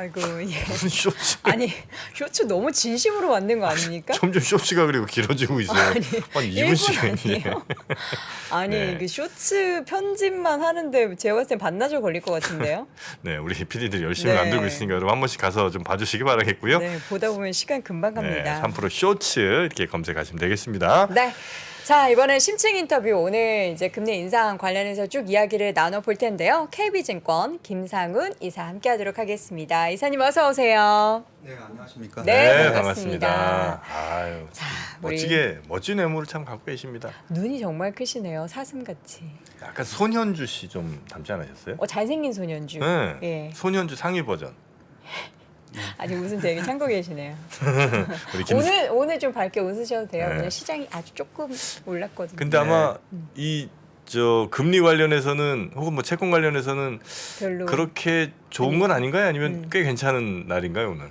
아이고 예. 무슨 쇼츠? 아니 쇼츠 너무 진심으로 만든 거 아닙니까? 점점 쇼츠가 그리고 길어지고 있어요. 한 2분씩 아니에요. 아니 네. 그 쇼츠 편집만 하는데 제가 봤을 땐 반나절 걸릴 것 같은데요. 네, 우리 PD들이 열심히 네. 만들고 있으니까 여러분 한 번씩 가서 좀 봐주시기 바라겠고요. 네, 보다 보면 시간 금방 갑니다. 3프로 쇼츠 이렇게 검색하시면 되겠습니다. 네. 자, 이번엔 심층 인터뷰 오늘 이제 금리 인상 관련해서 쭉 이야기를 나눠볼 텐데요. KB증권 김상훈 이사 함께하도록 하겠습니다. 이사님 어서 오세요. 네, 안녕하십니까? 네, 반갑습니다. 아유, 자, 우리 멋진 외모를 참 갖고 계십니다. 눈이 정말 크시네요. 사슴같이. 약간 손현주 씨 좀 닮지 않으셨어요? 잘생긴 소년주. 네, 예. 손현주 상위 버전. 아직 웃음 되게 참고 계시네요. 우리 김... 오늘 좀 밝게 웃으셔도 돼요. 네. 오늘 시장이 아주 조금 올랐거든요. 근데 아마 이 금리 관련해서는 혹은 뭐 채권 관련해서는 별로 그렇게 좋은 건 아닌가요? 아니면 꽤 괜찮은 날인가요 오늘?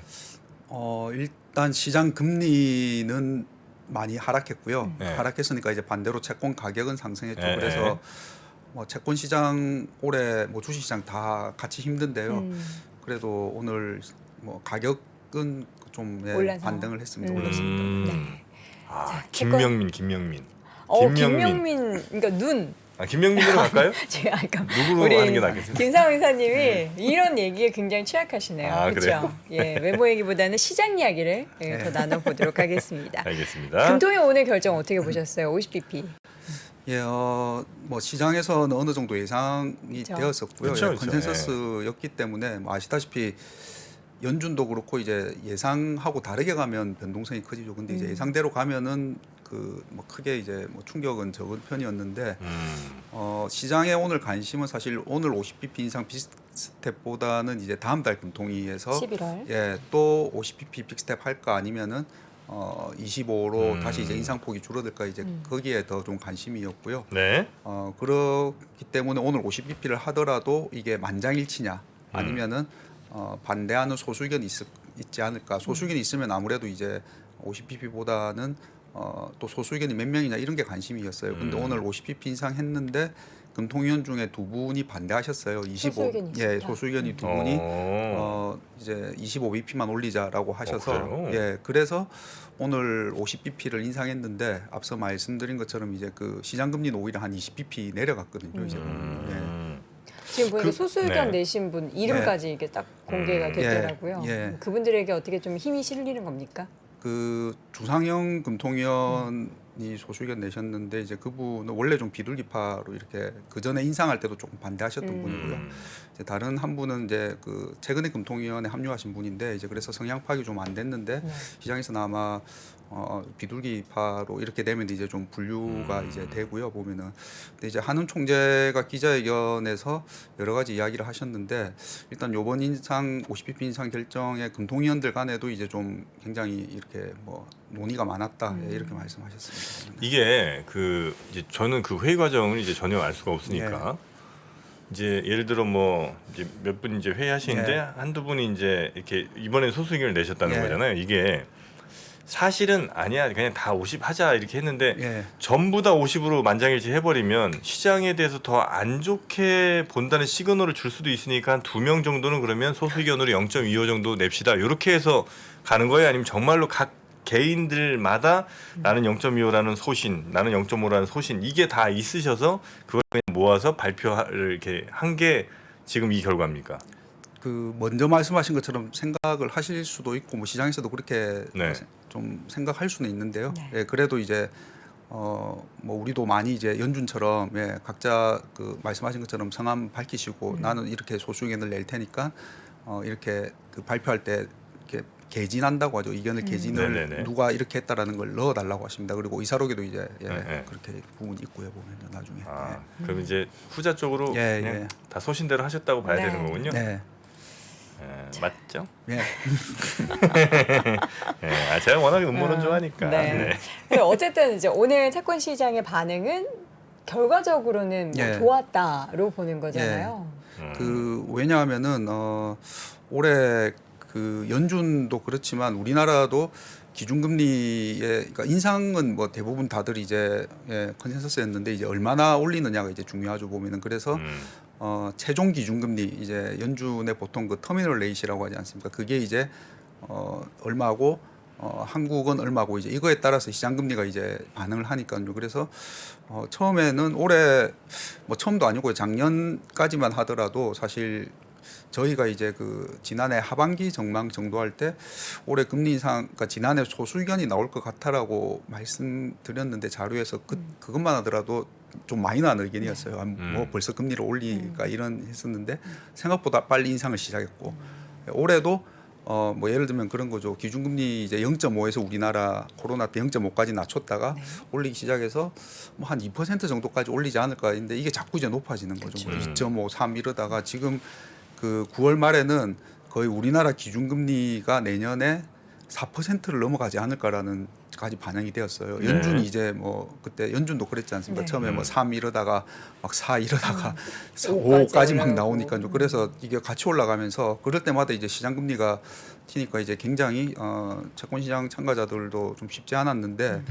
일단 시장 금리는 많이 하락했고요. 네. 하락했으니까 이제 반대로 채권 가격은 상승했죠. 네. 그래서 뭐 채권 시장 올해 뭐 주식 시장 다 같이 힘든데요. 그래도 오늘 뭐 가격은 좀 올라서. 반등을 했습니다. 올랐습니다. 네. 아, 자, 김명민. 김명민, 그러니까 눈. 아, 김명민으로 갈까요? 제가 아까 누구로 우리 하는 게 낫겠습니까? 김상훈 이사님이 이런 얘기에 굉장히 취약하시네요. 아, 그렇죠? 예, 외모 얘기보다는 시장 이야기를 더 나눠보도록 하겠습니다. 알겠습니다. 금통위 오늘 결정 어떻게 보셨어요? 50bp. 예, 뭐 시장에서는 어느 정도 예상이 그렇죠. 되었었고요. 그렇죠, 예, 컨센서스였기 때문에 뭐 아시다시피 연준도 그렇고 이제 예상하고 다르게 가면 변동성이 커지죠. 근데 이제 예상대로 가면은 그 뭐 크게 이제 뭐 충격은 적은 편이었는데 시장의 오늘 관심은 사실 오늘 50bp 인상 빅스텝보다는 이제 다음 달 금통위에서 11월. 예, 또 50bp 빅스텝 할까 아니면은 25로 다시 이제 인상폭이 줄어들까 이제 거기에 더 좀 관심이었고요. 네. 그렇기 때문에 오늘 50bp를 하더라도 이게 만장일치냐 아니면은 반대하는 소수 의견이 있지 않을까. 소수 의견이 있으면 아무래도 이제 50bp보다는 또 소수 의견이 몇 명이냐 이런 게 관심이었어요. 근데 오늘 50bp 인상했는데 금통위원 중에 두 분이 반대하셨어요. 소수 의견이 예, 있었다. 소수 의견이 두 분이 이제 25bp만 올리자라고 하셔서 그래요? 예, 그래서 오늘 50bp를 인상했는데 앞서 말씀드린 것처럼 이제 그 시장 금리는 오히려 한 20bp 내려갔거든요. 이제. 예. 지금 보니까 소수 의견 네. 내신 분 이름까지 이게 딱 공개가 됐더라고요. 예. 그분들에게 어떻게 좀 힘이 실리는 겁니까? 그 주상영 금통위원이 소수 의견 내셨는데 이제 그분은 원래 좀 비둘기파로 이렇게 그 전에 인상할 때도 조금 반대하셨던 분이고요. 이제 다른 한 분은 이제 그 최근에 금통위원회 합류하신 분인데 이제 그래서 성향 파악이 좀 안 됐는데 시장에서는 아마 비둘기파로 이렇게 되면 이제 좀 분류가 이제 되고요. 보면은 근데 이제 한은 총재가 기자회견에서 여러 가지 이야기를 하셨는데 일단 요번 인상 50bp 인상 결정에 금통위원들 간에도 이제 좀 굉장히 이렇게 뭐 논의가 많았다 이렇게 말씀하셨습니다. 이게 이제 저는 그 회의 과정을 이제 전혀 알 수가 없으니까 이제 예를 들어 뭐 이제 몇 분 이제 회의하시는데 한두 분이 이제 이렇게 이번에 소수 의견을 내셨다는 거잖아요. 이게 사실은 아니야 그냥 다 50 하자 이렇게 했는데 전부 다 50으로 만장일치 해버리면 시장에 대해서 더 안 좋게 본다는 시그널을 줄 수도 있으니까 한 2명 정도는 그러면 소수 의견으로 0.25 정도 냅시다 이렇게 해서 가는 거예요? 아니면 정말로 각 개인들마다 나는 0.25라는 소신, 나는 0.5라는 소신 이게 다 있으셔서 그걸 그냥 모아서 발표를 이렇게 한 게 지금 이 결과입니까? 그 먼저 말씀하신 것처럼 생각을 하실 수도 있고 뭐 시장에서도 그렇게 좀 생각할 수는 있는데요. 예, 그래도 이제 뭐 우리도 많이 이제 연준처럼 각자 그 말씀하신 것처럼 성함 밝히시고 나는 이렇게 소수 의견을 낼 테니까 이렇게 그 발표할 때 이렇게 개진한다고 하죠. 의견을 개진을 누가 이렇게 했다라는 걸 넣어달라고 하십니다. 그리고 의사록에도 이제 그렇게 부분이 있고요. 보면 나중에. 그럼 이제 후자 쪽으로 그냥 다 소신대로 하셨다고 봐야 되는 거군요. 네. 맞죠? 예. 제가 워낙에 음모론 좋아하니까. 근데 어쨌든 이제 오늘 채권 시장의 반응은 결과적으로는 뭐 좋았다로 보는 거잖아요. 그 왜냐하면은 올해 그 연준도 그렇지만 우리나라도 기준금리의 그러니까 인상은 뭐 대부분 다들 이제 컨센서스였는데 이제 얼마나 올리느냐가 이제 중요하죠 보면은 그래서 최종 기준금리 이제 연준의 보통 그 터미널 레이시라고 하지 않습니까? 그게 이제 얼마고 한국은 얼마고 이제 이거에 따라서 시장 금리가 이제 반응을 하니까요. 그래서 처음에는 올해 뭐 처음도 아니고 작년까지만 하더라도 사실 저희가 이제 그 지난해 하반기 전망 정도할 때 올해 금리 인상, 그러니까 지난해 소수 의견이 나올 것 같다라고 말씀드렸는데 자료에서 그것만 하더라도 좀 마이너한 의견이었어요. 뭐 벌써 금리를 올리니까 이런 했었는데 생각보다 빨리 인상을 시작했고 올해도 뭐 예를 들면 그런 거죠. 기준금리 이제 0.5에서 우리나라 코로나 때 0.5까지 낮췄다가 올리기 시작해서 뭐 한 2% 정도까지 올리지 않을까 했는데 이게 자꾸 이제 높아지는 거죠. 뭐 2.5, 3 이러다가 지금 그 9월 말에는 거의 우리나라 기준금리가 내년에 4%를 넘어가지 않을까라는 까지 반영이 되었어요. 네. 연준이 이제 뭐 그때 연준도 그랬지 않습니까? 네. 처음에 뭐 3 이러다가 막 4 이러다가 5까지 5까지 막 올라가고. 나오니까요. 그래서 이게 같이 올라가면서 그럴 때마다 이제 시장 금리가 튀니까 이제 굉장히 채권 시장 참가자들도 좀 쉽지 않았는데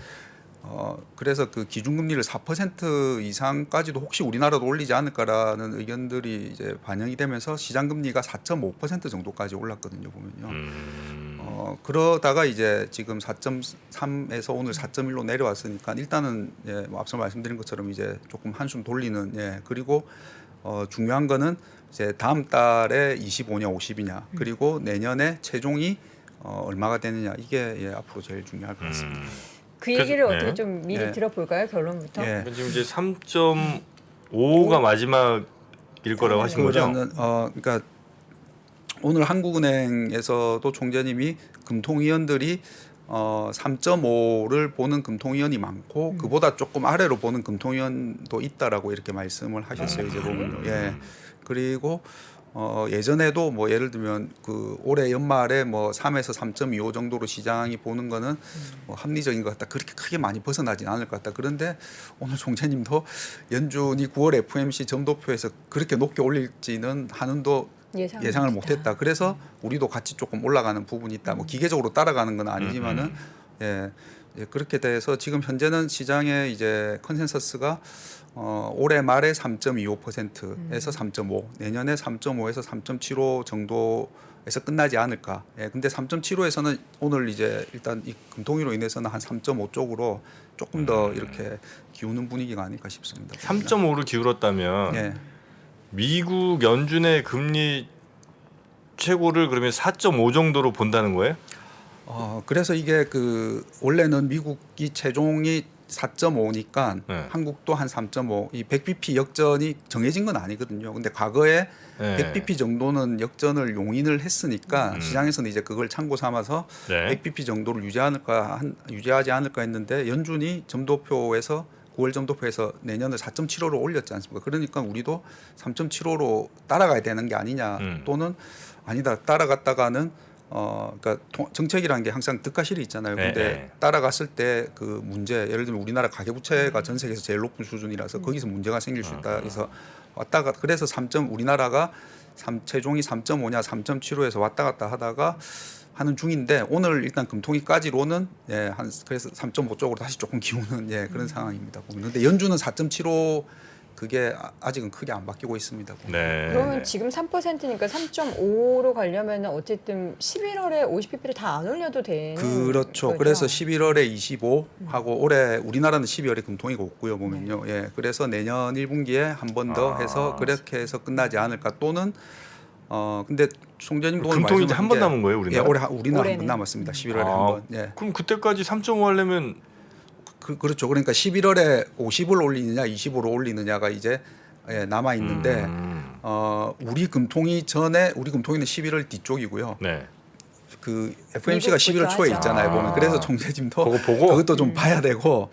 그래서 그 기준금리를 4% 이상까지도 혹시 우리나라도 올리지 않을까라는 의견들이 이제 반영이 되면서 시장 금리가 4.5% 정도까지 올랐거든요. 보면요. 그러다가 이제 지금 4.3에서 오늘 4.1로 내려왔으니까 일단은 예, 뭐 앞서 말씀드린 것처럼 이제 조금 한숨 돌리는 예, 그리고 중요한 거는 이제 다음 달에 25냐 50이냐 그리고 내년에 최종이 얼마가 되느냐 이게 예, 앞으로 제일 중요할 것 같습니다. 그 얘기를 네. 어떻게 좀 미리 네. 들어볼까요? 결론부터. 예. 지금 이제 3.5가 마지막일 거라고 하신 거죠? 그러니까 오늘 한국은행에서도 총재님이 금통위원들이 3.5를 보는 금통위원이 많고 그보다 조금 아래로 보는 금통위원도 있다라고 이렇게 말씀을 하셨어요. 이제 보면요. 예. 그리고 예전에도 뭐 예를 들면 그 올해 연말에 뭐 3에서 3.25 정도로 시장이 보는 거는 뭐 합리적인 것 같다. 그렇게 크게 많이 벗어나진 않을 것 같다. 그런데 오늘 총재님도 연준이 9월 FOMC 점도표에서 그렇게 높게 올릴지는 한은도 예상을 못했다. 그래서 우리도 같이 조금 올라가는 부분이 있다. 뭐 기계적으로 따라가는 건 아니지만은 예, 그렇게 돼서 지금 현재는 시장의 이제 컨센서스가 올해 말에 3.25%에서 3.5, 내년에 3.5에서 3.75 정도에서 끝나지 않을까. 예, 근데 3.75에서는 오늘 이제 일단 이 금통위로 인해서는 한 3.5 쪽으로 조금 더 이렇게 기우는 분위기가 아닐까 싶습니다. 3.5로 기울었다면 예. 미국 연준의 금리 최고를 그러면 4.5 정도로 본다는 거예요? 그래서 이게 그 원래는 미국이 최종이 4.5니까 네. 한국도 한 3.5. 이 100bp 역전이 정해진 건 아니거든요. 근데 과거에 네. 100bp 정도는 역전을 용인을 했으니까 시장에서는 이제 그걸 참고 삼아서 네. 100bp 정도를 유지하지 않을까 했는데 연준이 점도표에서 9월 점도표에서 내년을 4.75로 올렸지 않습니까? 그러니까 우리도 3.75로 따라가야 되는 게 아니냐 또는 아니다 따라갔다가는 그러니까 정책이라는 게 항상 득과실이 있잖아요. 네, 근데 네. 따라갔을 때 그 문제, 예를 들면 우리나라 가계부채가 전 세계에서 제일 높은 수준이라서 거기서 문제가 생길 수 있다. 그래서 왔다가 그래서 우리나라가 최종이 3.5냐 3.75에서 왔다 갔다 하다가 하는 중인데 오늘 일단 금통위까지로는 예, 그래서 3.5 쪽으로 다시 조금 기우는 예, 그런 상황입니다. 그런데 연준은 4.75 그게 아직은 크게 안 바뀌고 있습니다. 네. 그러면 지금 3%니까 3.5로 가려면 어쨌든 11월에 50pp를 다 안 올려도 되는 그렇죠. 거죠? 그래서 11월에 25 하고 올해 우리나라는 12월에 금통위가 없고요 보면요. 예, 그래서 내년 1분기에 한 번 더 해서 그렇게 해서 끝나지 않을까 또는 근데 총재님도 오늘 금통위 이제 말씀하신 한 번 게 남은 거예요, 우리나라? 예, 우리나라 한 올해는. 번 남았습니다. 11월에 한 번. 예. 그럼 그때까지 3.5 하려면 그렇죠. 그러니까 11월에 50을 올리느냐 20으로 올리느냐가 이제 예, 남아 있는데 우리 금통위는 11월 뒤쪽이고요. 네. 그 FMC가 미국부터 11월 초에 하죠. 있잖아요. 보면 그래서 총재님도 그거 보고? 그것도 좀 봐야 되고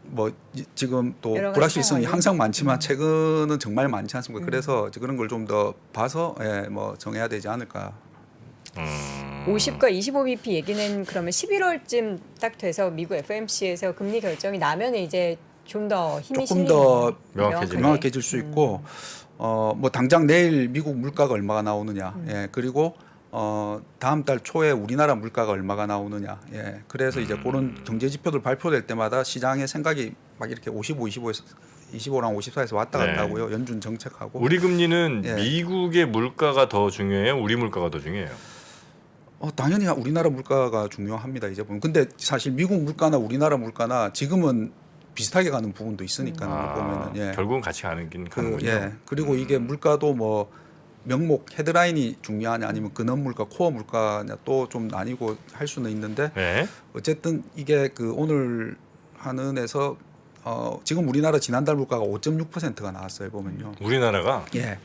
뭐 지금 또 여러 가지 불확실성이 상황이. 항상 많지만 최근은 정말 많지 않습니까? 그래서 그런 걸 좀 더 봐서 예, 뭐 정해야 되지 않을까. 50과 25bp 얘기는 그러면 11월쯤 딱 돼서 미국 FOMC에서 금리 결정이 나면 이제 좀 더 힘이 조금 실리는 더 명확해지네. 명확해질 수 있고 뭐 당장 내일 미국 물가가 얼마가 나오느냐 예 그리고 다음 달 초에 우리나라 물가가 얼마가 나오느냐 예 그래서 이제 그런 경제 지표들 발표될 때마다 시장의 생각이 막 이렇게 55, 25에서 25랑 54에서 왔다 갔다 네. 하고요. 연준 정책하고. 우리 금리는 예. 미국의 물가가 더 중요해요? 우리 물가가 더 중요해요? 당연히 우리나라 물가가 중요합니다. 이제 보면. 근데 사실 미국 물가나 우리나라 물가나 지금은 비슷하게 가는 부분도 있으니까요. 보면은 예. 결국은 같이 가는긴 가는군요. 예. 그리고 이게 물가도 뭐 명목 헤드라인이 중요하냐 아니면 근원 물가, 코어 물가냐 또 좀 나뉘고 할 수는 있는데 네. 어쨌든 이게 그 오늘 한은에서 지금 우리나라 지난달 물가가 5.6%가 나왔어요. 보면요. 우리나라가 예.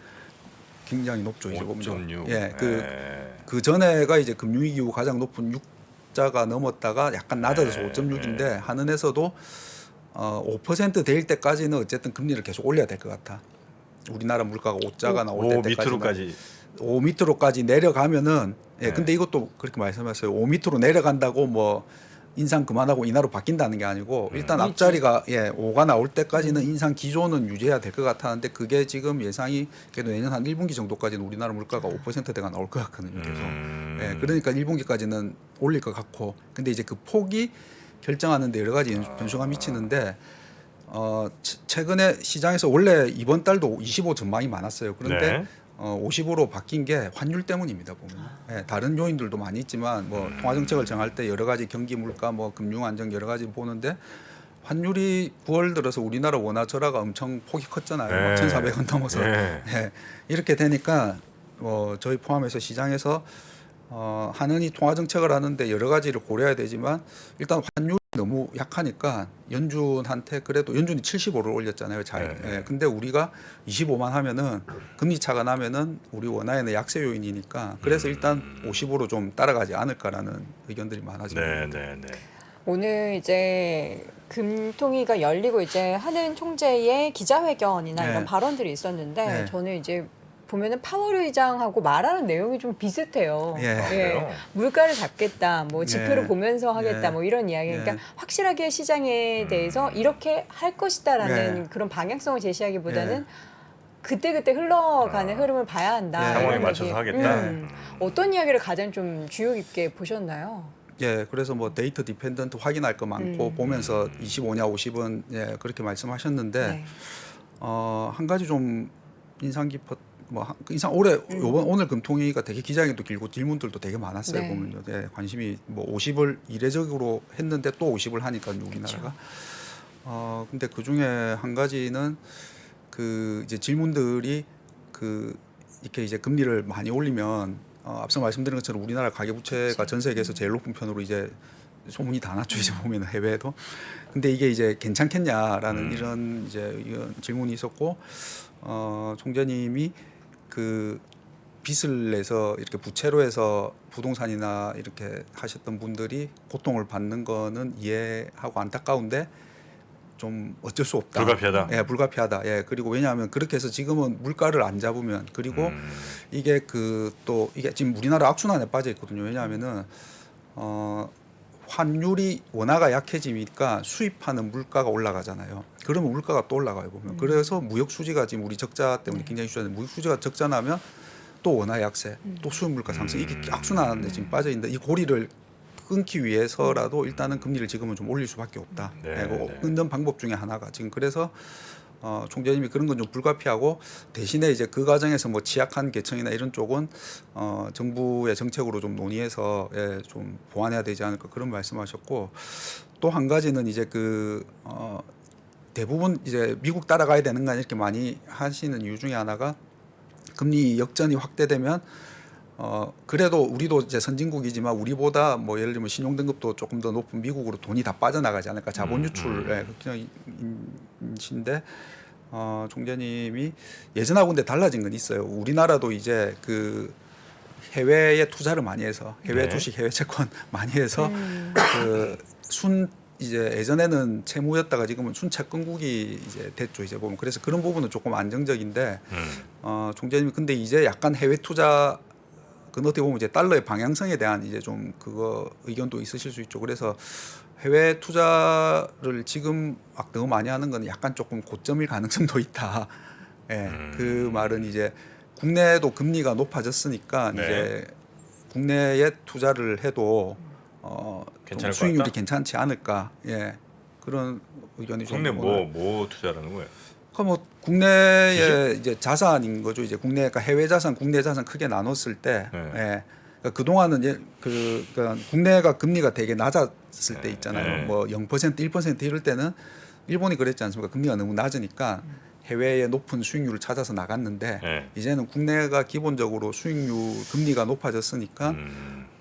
굉장히 높죠. 이제 보면. 5.6. 예. 네. 그 전에가 이제 금융위기 이후 가장 높은 6자가 넘었다가 약간 낮아져서 네. 5.6인데 한은에서도 5% 될 때까지는 어쨌든 금리를 계속 올려야 될 것 같아. 우리나라 물가가 5자가 나올 5 때까지 밑으로까지 5 밑으로까지 내려가면은 예. 네. 근데 이것도 그렇게 말씀하셨어요. 5 밑으로 내려간다고 뭐 인상 그만하고 인하로 바뀐다는 게 아니고 일단 앞자리가 5가 나올 때까지는 인상 기조는 유지해야 될 것 같았는데 그게 지금 예상이 그래도 내년 한 1분기 정도까지는 우리나라 물가가 5%대가 나올 것 같거든요. 계속. 예, 그러니까 1분기까지는 올릴 것 같고 근데 이제 그 폭이 결정하는데 여러 가지 변수가 미치는데 최근에 시장에서 원래 이번 달도 25 전망이 많았어요. 그런데 네. 50으로 바뀐 게 환율 때문입니다. 보면 예, 다른 요인들도 많이 있지만 뭐 통화 정책을 정할 때 여러 가지 경기 물가, 뭐 금융 안정 여러 가지 보는데 환율이 9월 들어서 우리나라 원화 절하가 엄청 폭이 컸잖아요. 네. 막 1,400원 넘어서 네. 예, 이렇게 되니까 저희 포함해서 시장에서 한은이 통화 정책을 하는데 여러 가지를 고려해야 되지만 일단 환율이 너무 약하니까 연준한테 그래도 연준이 75를 올렸잖아요. 잘. 네. 예, 근데 우리가 25만 하면은 금리 차가 나면은 우리 원화에는 약세 요인이니까 그래서 일단 50으로 좀 따라가지 않을까라는 의견들이 많아지고 네, 네, 네. 오늘 이제 금통위가 열리고 이제 한은 총재의 기자회견이나 네. 이런 발언들이 있었는데 네. 저는 이제 보면은 파월 의장하고 말하는 내용이 좀 비슷해요. 예. 그래요? 물가를 잡겠다, 뭐 지표를 네. 보면서 하겠다, 네. 뭐 이런 이야기. 그러니까 네. 확실하게 시장에 대해서 이렇게 할 것이다라는 네. 그런 방향성을 제시하기보다는 네. 그때 흘러가는 흐름을 봐야 한다. 네. 상황에 이런 맞춰서 얘기. 하겠다. 어떤 이야기를 가장 좀 주의 깊게 보셨나요? 예, 그래서 뭐 데이터 디펜던트 확인할 거 많고 보면서 25냐 50은 예, 그렇게 말씀하셨는데 네. 한 가지 좀 인상 깊었 인상 올해 요번 오늘 금통위가 되게 기자회견도 길고 질문들도 되게 많았어요. 네. 보면요. 예, 관심이 뭐 50을 이례적으로 했는데 또 50을 하니까 우리나라가 근데 그 중에 한 가지는 그 이제 질문들이 그 이렇게 이제 금리를 많이 올리면 앞서 말씀드린 것처럼 우리나라 가계부채가 전 세계에서 제일 높은 편으로 이제 소문이 다 났죠. 이제 보면 해외에도. 근데 이게 이제 괜찮겠냐라는 이런 질문이 있었고 총재님이 그 빚을 내서 이렇게 부채로 해서 부동산이나 이렇게 하셨던 분들이 고통을 받는 거는 이해하고 안타까운데 좀 어쩔 수 없다. 불가피하다. 예, 불가피하다. 예, 그리고 왜냐하면 그렇게 해서 지금은 물가를 안 잡으면 그리고 이게 그 또 이게 지금 우리나라 악순환에 빠져 있거든요. 왜냐하면은 환율이 원화가 약해지니까 수입하는 물가가 올라가잖아요. 그러면 물가가 또 올라가요 보면. 그래서 무역 수지가 지금 우리 적자 때문에 굉장히 중요한데 무역 수지가 적자 나면 또 원화 약세, 또 수입 물가 상승 이게 악순환에 지금 빠져 있는데 이 고리를 끊기 위해서라도 일단은 금리를 지금은 좀 올릴 수밖에 없다. 네, 네, 네. 끊는 방법 중에 하나가 지금 그래서 총재님이 그런 건 좀 불가피하고 대신에 이제 그 과정에서 뭐 취약한 계층이나 이런 쪽은 정부의 정책으로 좀 논의해서 좀 보완해야 되지 않을까 그런 말씀하셨고 또 한 가지는 이제 그 대부분 이제 미국 따라가야 되는 거 이렇게 많이 하시는 이유 중에 하나가 금리 역전이 확대되면 그래도 우리도 이제 선진국이지만 우리보다 뭐 예를 들면 신용 등급도 조금 더 높은 미국으로 돈이 다 빠져나가지 않을까 자본 유출에 걱정이신데 총재님이 예전하고 근데 달라진 건 있어요. 우리나라도 이제 그 해외에 투자를 많이 해서 해외 네. 주식, 해외 채권 많이 해서 그 이제 예전에는 채무였다가 지금은 순채권국이 이제 됐죠. 이제 보면 그래서 그런 부분은 조금 안정적인데 총재님이 근데 이제 약간 해외 투자 그건 어떻게 보면 이제 달러의 방향성에 대한 이제 좀 그거 의견도 있으실 수 있죠. 그래서 해외 투자를 지금 막 너무 많이 하는 건 약간 조금 고점일 가능성도 있다. 예, 그 말은 이제 국내도 금리가 높아졌으니까 네. 이제 국내에 투자를 해도 괜찮을 것 수익률이 같다? 괜찮지 않을까. 예. 그런 의견이 좀 국내 오늘 뭐 투자라는 거예요? 그러니까 뭐 국내의 이제 자산인 거죠. 이제 국내 그러니까 해외 자산, 국내 자산 크게 나눴을 때, 네. 예. 그러니까 그 동안은 그러니까 국내가 금리가 되게 낮았을 때 있잖아요. 네. 뭐 0%, 1% 이럴 때는 일본이 그랬지 않습니까? 금리가 너무 낮으니까 해외의 높은 수익률을 찾아서 나갔는데 네. 이제는 국내가 기본적으로 수익률 금리가 높아졌으니까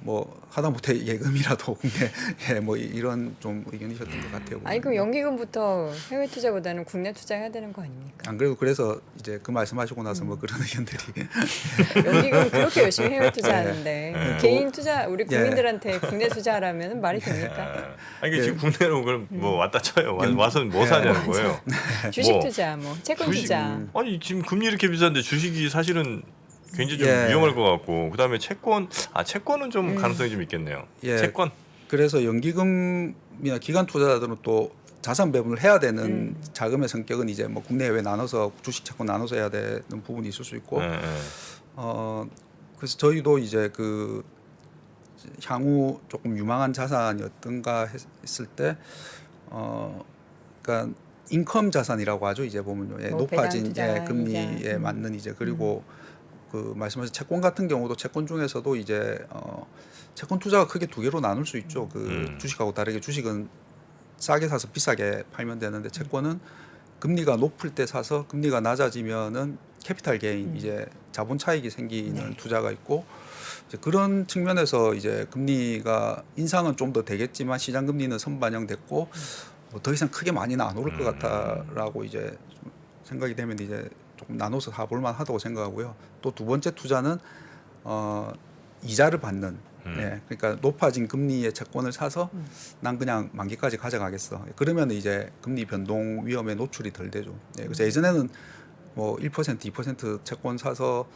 뭐 하다못해 예금이라도 국내에 뭐 이런 좀 의견이셨던 것 같아요. 아니 그럼 연기금부터 해외 투자보다는 국내 투자해야 되는 거 아닙니까? 안 그래도 그래서 이제 그 말씀하시고 나서 뭐 그런 의견들이 연기금 그렇게 열심히 해외 투자하는데 네. 개인 투자 우리 국민들한테 국내 투자하라면 말이 됩니까? 아니 이게 예. 지금 국내로 그럼 뭐 왔다 쳐요. 와서 뭐 사냐는 거예요. 주식 뭐, 투자, 뭐 채권 주식, 투자. 아니 지금 금리 이렇게 비싼데 주식이 사실은 굉장히 좀 예. 위험할 것 같고 그다음에 채권은 좀 가능성이 좀 있겠네요. 예. 채권. 그래서 연기금이나 기관 투자자들은 또 자산 배분을 해야 되는 자금의 성격은 이제 뭐 국내 해외 나눠서 주식 채권 나눠서 해야 되는 부분이 있을 수 있고 네, 네. 그래서 저희도 이제 그 향후 조금 유망한 자산이 어떤가 했을 때 그러니까 인컴 자산이라고 하죠. 이제 보면요. 예, 뭐 높아진 배당 투자, 금리에 이자. 맞는 이제 그리고 그 말씀하신 채권 같은 경우도 채권 중에서도 이제 채권 투자가 크게 두 개로 나눌 수 있죠. 그 주식하고 다르게 주식은 싸게 사서 비싸게 팔면 되는데 채권은 금리가 높을 때 사서 금리가 낮아지면은 캐피탈 게인 이제 자본 차익이 생기는 투자가 있고 이제 그런 측면에서 이제 금리가 인상은 좀 더 되겠지만 시장 금리는 선반영됐고 뭐 더 이상 크게 많이는 안 오를 것 같다라고 이제 좀 생각이 되면 이제 조금 나눠서 다 볼만 하다고 생각하고요. 또 두 번째 투자는 이자를 받는 예, 그러니까 높아진 금리의 채권을 사서 난 그냥 만기까지 가져가겠어. 그러면 이제 금리 변동 위험에 노출이 덜 되죠. 예, 그래서 예전에는 뭐 1%, 2% 채권 사서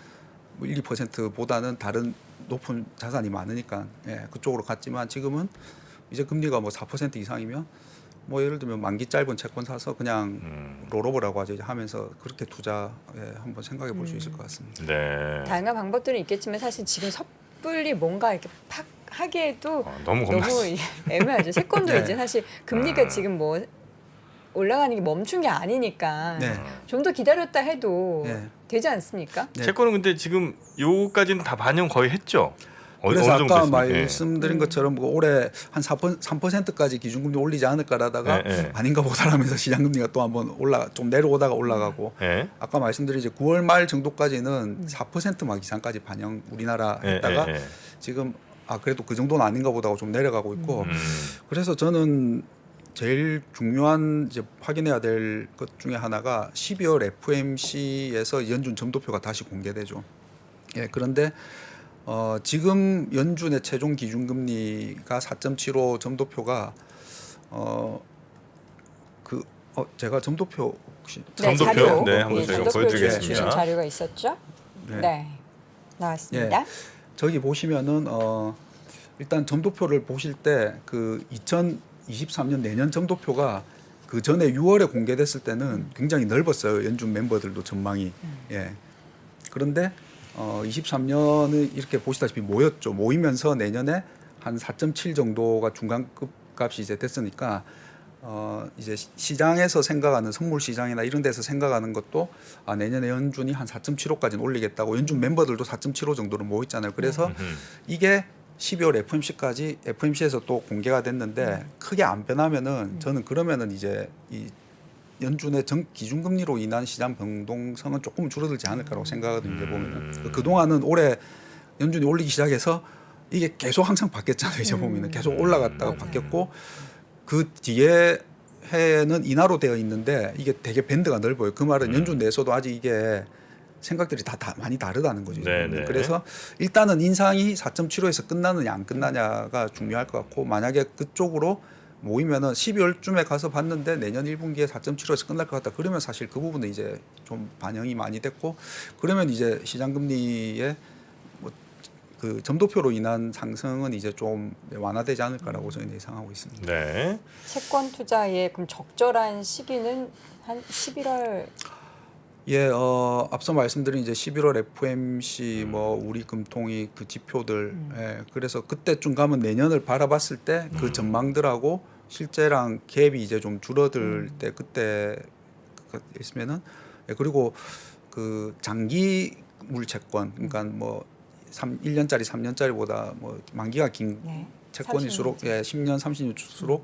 뭐 1, 2%보다는 다른 높은 자산이 많으니까 예, 그쪽으로 갔지만 지금은 이제 금리가 뭐 4% 이상이면 뭐 예를 들면 만기 짧은 채권 사서 그냥 롤오버라고 하죠. 이제 하면서 그렇게 투자에 한번 생각해 볼 수 있을 것 같습니다. 네. 다양한 방법들은 있겠지만 사실 지금 섣불리 뭔가 이렇게 팍 하기에도 너무 겁나. 애매하죠. 채권도 네. 이제 사실 금리가 지금 뭐 올라가는 게 멈춘 게 아니니까 네. 좀 더 기다렸다 해도 네. 되지 않습니까? 네. 채권은 근데 지금 요까지는 다 반영 거의 했죠. 그래서 어느 정도 아까 됐습니까? 말씀드린 것처럼 뭐 올해 한 3%까지 기준금리 올리지 않을까라다가 네. 아닌가 보다라면서 시장금리가 또 한번 좀 내려오다가 올라가고 네. 아까 말씀드린 이제 9월 말 정도까지는 4%막 이상까지 반영 우리나라 했다가 지금 그래도 그 정도는 아닌가 보다고 좀 내려가고 있고 그래서 저는 제일 중요한 이제 확인해야 될 것 중에 하나가 12월 FOMC에서 연준 점도표가 다시 공개되죠. 예, 그런데 지금 연준의 최종 기준금리가 4.75 점도표가 제가 점도표 혹시 점도표? 자료. 네, 한번 저희가 보여드리겠습니다. 주신 자료가 있었죠? 네. 네, 나왔습니다. 예, 저기 보시면은 일단 점도표를 보실 때 그 2023년 내년 점도표가 그 전에 6월에 공개됐을 때는 굉장히 넓었어요. 연준 멤버들도 전망이. 예. 그런데 23년은 이렇게 보시다시피 모였죠. 모이면서 내년에 한 4.7 정도가 중간급 값이 이제 됐으니까 이제 시장에서 생각하는 선물 시장이나 이런 데서 생각하는 것도 내년에 연준이 한 4.75까지는 올리겠다고 연준 멤버들도 4.75 정도로 모여 있잖아요. 그래서 이게 12월 FOMC에서 또 공개가 됐는데 크게 안 변하면은 저는 그러면은 이제 이 연준의 기준금리로 인한 시장 변동성은 조금 줄어들지 않을까라고 생각하거든요. 이제 보면은 그 동안은 올해 연준이 올리기 시작해서 이게 계속 항상 바뀌었잖아요. 이제 보면은 계속 올라갔다가 바뀌었고 그 뒤에 해는 인하로 되어 있는데 이게 되게 밴드가 넓어요. 그 말은 연준 내에서도 아직 이게 생각들이 다 많이 다르다는 거죠. 네네. 그래서 일단은 인상이 4.75에서 끝나느냐 안 끝나냐가 중요할 것 같고 만약에 그쪽으로 모이면은 12월쯤에 가서 봤는데 내년 1분기에 4.75에서 끝날 것 같다. 그러면 사실 그 부분은 이제 좀 반영이 많이 됐고 그러면 이제 시장 금리의 그 점도표로 인한 상승은 이제 좀 완화되지 않을까라고 저희는 예상하고 있습니다. 네. 채권 투자의 그럼 적절한 시기는 한 11월. 예, 앞서 말씀드린 이제 11월 FOMC 뭐 우리 금통위 그 지표들, 예, 그래서 그때쯤 가면 내년을 바라봤을 때 그 전망들하고 실제랑 갭이 이제 좀 줄어들 때 그때 있으면은 그리고 그 장기 물채권 그러니까 뭐 1년짜리 3년짜리보다 뭐 만기가 긴 네. 채권일수록 10년 30년일수록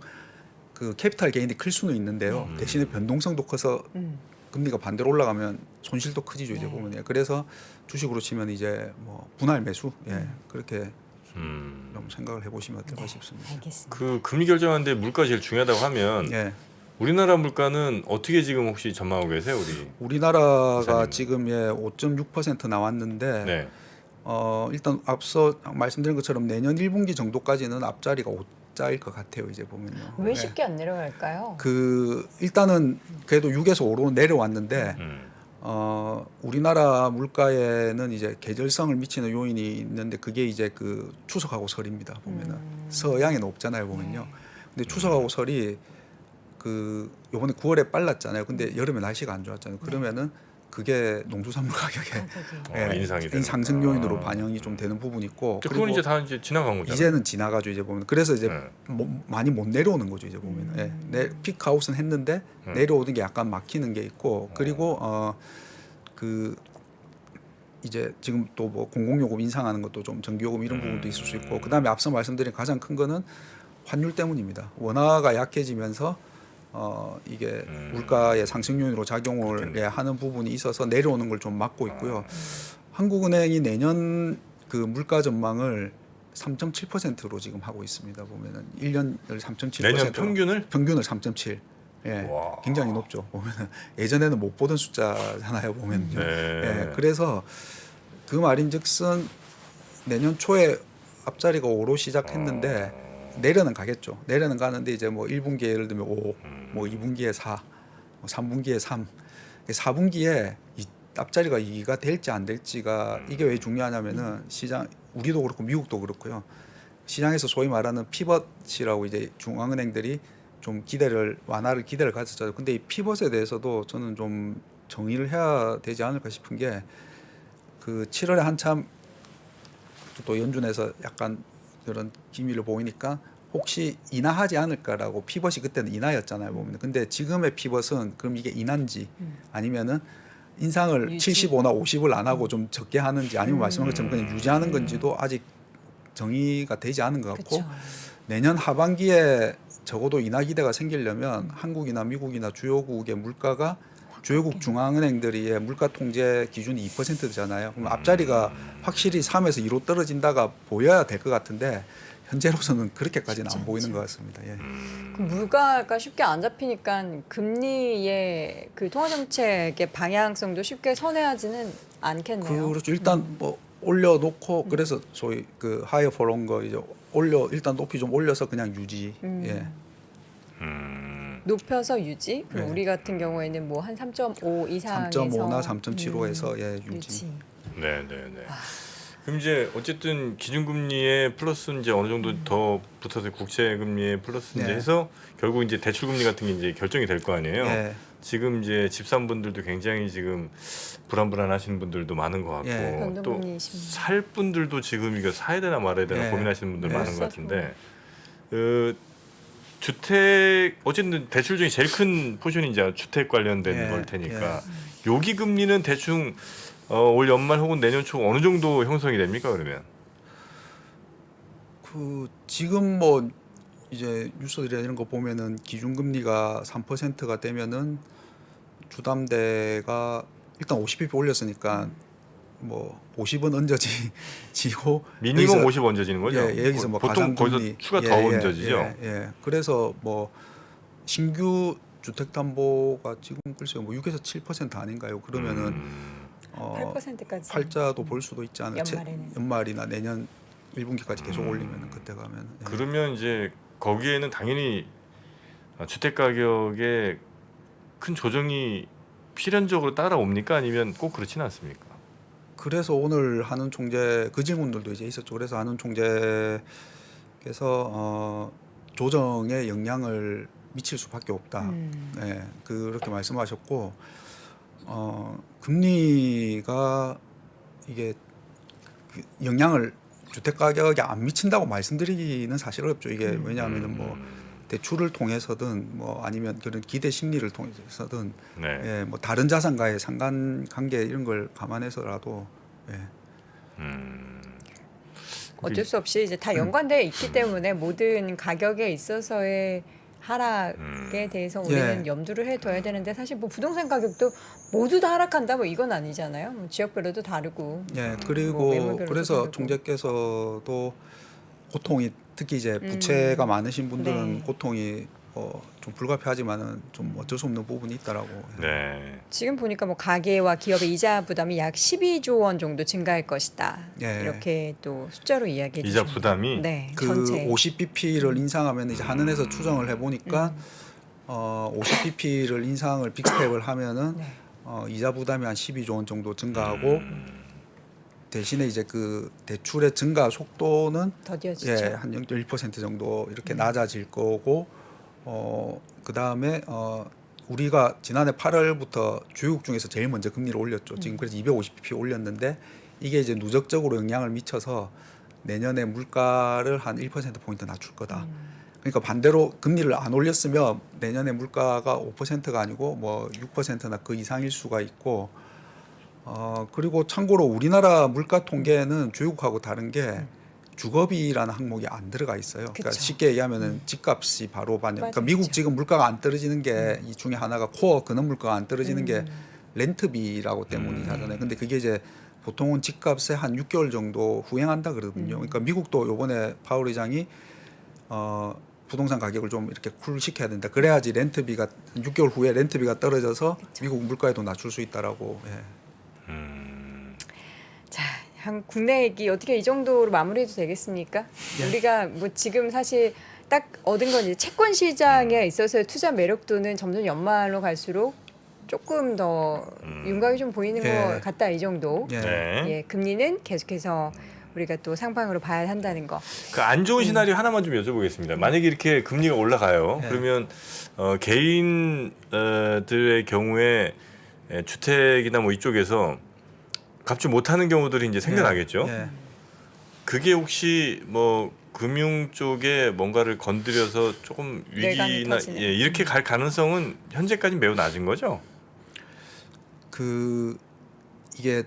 그 캐피탈 게인이 클 수는 있는데요. 대신에 변동성도 커서 금리가 반대로 올라가면 손실도 크지죠. 이제 네. 보면 그래서 주식으로 치면 이제 뭐 분할 매수 그렇게 좀 생각을 해보시면 어떨까 싶습니다. 알겠습니다. 그 금리 결정하는데 물가 제일 중요하다고 하면 예. 우리나라 물가는 어떻게 지금 혹시 전망하고 계세요, 우리? 우리나라가 이사님. 지금 5.6% 나왔는데 네. 일단 앞서 말씀드린 것처럼 내년 1분기 정도까지는 앞자리가 5자일 것 같아요. 이제 보면요. 왜 쉽게 안 내려갈까요? 그 일단은 그래도 6에서 5로 내려왔는데 우리나라 물가에는 이제 계절성을 미치는 요인이 있는데 그게 이제 그 추석하고 설입니다. 보면은 서양에는 없잖아요. 보면요. 근데 추석하고 설이 그 요번에 9월에 빨랐잖아요. 근데 여름에 날씨가 안 좋았잖아요. 그러면은 그게 농수산물 가격에 인상이 되는 상승 요인으로 반영이 좀 되는 부분이 있고 그건 이제 다 이제 지나간 거잖아요. 이제는 지나가죠. 이제 보면 그래서 이제 네. 많이 못 내려오는 거죠. 이제 보면 피크아웃은 했는데 내려오는 게 약간 막히는 게 있고 그리고 그 이제 지금 또 뭐 공공요금 인상하는 것도 좀 전기요금 이런 부분도 있을 수 있고 그다음에 앞서 말씀드린 가장 큰 거는 환율 때문입니다. 원화가 약해지면서 이게 물가의 상승 요인으로 작용을 하는 부분이 있어서 내려오는 걸 좀 막고 있고요. 한국은행이 내년 그 물가 전망을 3.7%로 지금 하고 있습니다. 보면은 1년을 3.7%. 내년 평균을 3.7. 예, 와. 굉장히 높죠. 보면은 예전에는 못 보던 숫자잖아요. 보면요. 네. 예, 그래서 그 말인즉슨 내년 초에 앞자리가 5로 시작했는데 내려는 가겠죠. 내려는 가는데 이제 뭐 1분기에 예를 들면 5, 뭐 2분기에 4, 뭐 3분기에 3, 4분기에 이 앞자리가 2가 될지 안 될지가 이게 왜 중요하냐면은 시장 우리도 그렇고 미국도 그렇고요. 시장에서 소위 말하는 피벗이라고 이제 중앙은행들이 좀 완화를 기대를 가졌잖아요. 근데 이 피벗에 대해서도 저는 좀 정의를 해야 되지 않을까 싶은 게 그 7월에 한참 또 연준에서 약간 그런 기미를 보이니까 혹시 인하하지 않을까라고 피벗이 그때는 인하였잖아요. 보면 근데 지금의 피벗은 그럼 이게 인하인지 아니면은 인상을 유지? 75나 50을 안 하고 좀 적게 하는지 아니면 말씀한 것처럼 그냥 유지하는 건지도 아직 정의가 되지 않은 것 같고 그쵸. 내년 하반기에 적어도 인하 기대가 생기려면 한국이나 미국이나 주요국의 물가가 주요국 중앙은행들이 물가 통제 기준이 2%잖아요. 그럼 앞자리가 확실히 3에서 2로 떨어진다가 보여야 될 것 같은데 현재로서는 그렇게까지는 안 보이는 것 같습니다. 예. 그 물가가 쉽게 안 잡히니까 금리의 그 통화 정책의 방향성도 쉽게 선회하지는 않겠네요. 그렇죠. 일단 뭐 올려놓고 그래서 소위 그 하이어 포런 거 이제 일단 높이 좀 올려서 그냥 유지. 예. 높여서 유지. 그럼 네. 우리 같은 경우에는 뭐 한 3.5 이상에서 3.5나 3.75에서 유지. 네, 네, 네. 그럼 이제 어쨌든 기준금리에 플러스 이제 어느 정도 더 붙어서 국채금리에 플러스 이제 네. 해서 결국 이제 대출금리 같은 게 이제 결정이 될 거 아니에요. 예. 지금 이제 집산분들도 굉장히 지금 불안불안하신 분들도 많은 것 같고 예. 또 변동금리이십니다. 살 분들도 지금 이거 사야 되나 말아야 되나 예. 고민하시는 분들 예. 많은 것 같은데 주택 어쨌든 대출 중에 제일 큰 포션이 이제 주택 관련된 예. 걸 테니까 요기 금리는 대충 올 연말 혹은 내년 초 어느 정도 형성이 됩니까 그러면? 그 지금 뭐 이제 뉴스들이나 이런 거 보면은 기준금리가 3%가 되면은 주담대가 일단 50bp 올렸으니까 뭐 50은 얹어지고 미니멈 여기서- 50 얹어지는 거죠? 예, 여기서 뭐 보통 거기서 가장금리 추가 더 얹어지죠? 예. 그래서 뭐 신규 주택담보가 지금 글쎄요 뭐 6에서 7% 아닌가요? 그러면은 8%까지. 팔자도 볼 수도 있지 않을까? 연말에는. 연말이나 내년 1분기까지 계속 올리면은 그때 가면 예. 그러면 이제 거기에는 당연히 주택 가격에 큰 조정이 필연적으로 따라옵니까? 아니면 꼭 그렇지는 않습니까? 그래서 오늘 한은 총재 그 질문들도 이제 있었죠. 그래서 한은 총재께서 조정에 영향을 미칠 수밖에 없다. 네, 그렇게 말씀하셨고 금리가 이게 그 영향을 주택 가격에 안 미친다고 말씀드리기는 사실 어렵죠. 이게 왜냐하면은 뭐 대출을 통해서든 뭐 아니면 그런 기대 심리를 통해서든 네. 예, 뭐 다른 자산과의 상관관계 이런 걸 감안해서라도 예. 어쩔 수 없이 이제 다 연관돼 있기 때문에 모든 가격에 있어서의 하락에 대해서 우리는 예. 염두를 해둬야 되는데 사실 뭐 부동산 가격도 모두 다 하락한다 뭐 이건 아니잖아요. 뭐 지역별로도 다르고. 예, 뭐 그리고 매물별로도 그래서 다르고. 총재께서도 고통이 특히 이제 부채가 많으신 분들은 네. 고통이 좀 불가피하지만은 좀 어쩔 수 없는 부분이 있다라고. 네. 지금 보니까 뭐 가계와 기업의 이자 부담이 약 12조 원 정도 증가할 것이다. 예. 이렇게 또 숫자로 이야기해 이자 주십니다. 부담이 네, 그 전체 50bp를 인상하면 이제 한은에서 추정을 해보니까 50bp를 인상을 빅스텝을 하면은 네. 이자 부담이 한 12조 원 정도 증가하고 대신에 이제 그 대출의 증가 속도는 더디어지죠. 예, 한 0.1% 정도 이렇게 낮아질 거고 그 다음에 우리가 지난해 8월부터 주요국 중에서 제일 먼저 금리를 올렸죠. 지금 그래서 250bp 올렸는데 이게 이제 누적적으로 영향을 미쳐서 내년에 물가를 한 1%포인트 낮출 거다. 그러니까 반대로 금리를 안 올렸으면 내년에 물가가 5%가 아니고 뭐 6%나 그 이상일 수가 있고 그리고 참고로 우리나라 물가 통계는 주요국하고 다른 게 주거비라는 항목이 안 들어가 있어요. 그러니까 그쵸. 쉽게 얘기하면은 집값이 바로 반영. 맞아요, 그러니까 미국 그쵸. 지금 물가가 안 떨어지는 게 이 중에 하나가 코어 근원 물가가 안 떨어지는 게 렌트비라고 때문이잖아요. 근데 그게 이제 보통은 집값에 한 6개월 정도 후행한다 그러거든요. 그러니까 미국도 요번에 파월 의장이 부동산 가격을 좀 이렇게 쿨시켜야 된다. 그래야지 렌트비가 6개월 후에 렌트비가 떨어져서 미국 물가에도 낮출 수 있다라고. 예. 자, 한 국내 얘기 어떻게 이 정도로 마무리해도 되겠습니까? 예. 우리가 뭐 지금 사실 딱 얻은 건 이제 채권 시장에 있어서의 투자 매력도는 점점 연말로 갈수록 조금 더 윤곽이 좀 보이는 예. 것 같다 이 정도. 예. 네. 예, 금리는 계속해서 우리가 또 상방으로 봐야 한다는 거. 그 안 좋은 시나리오 하나만 좀 여쭤보겠습니다. 만약에 이렇게 금리가 올라가요. 네. 그러면 개인들의 경우에 주택이나 뭐 이쪽에서 갚지 못하는 경우들이 이제 생겨나겠죠. 예. 그게 혹시 뭐 금융 쪽에 뭔가를 건드려서 조금 뇌관이 위기나 터지는. 예, 이렇게 갈 가능성은 현재까지 매우 낮은 거죠. 그 이게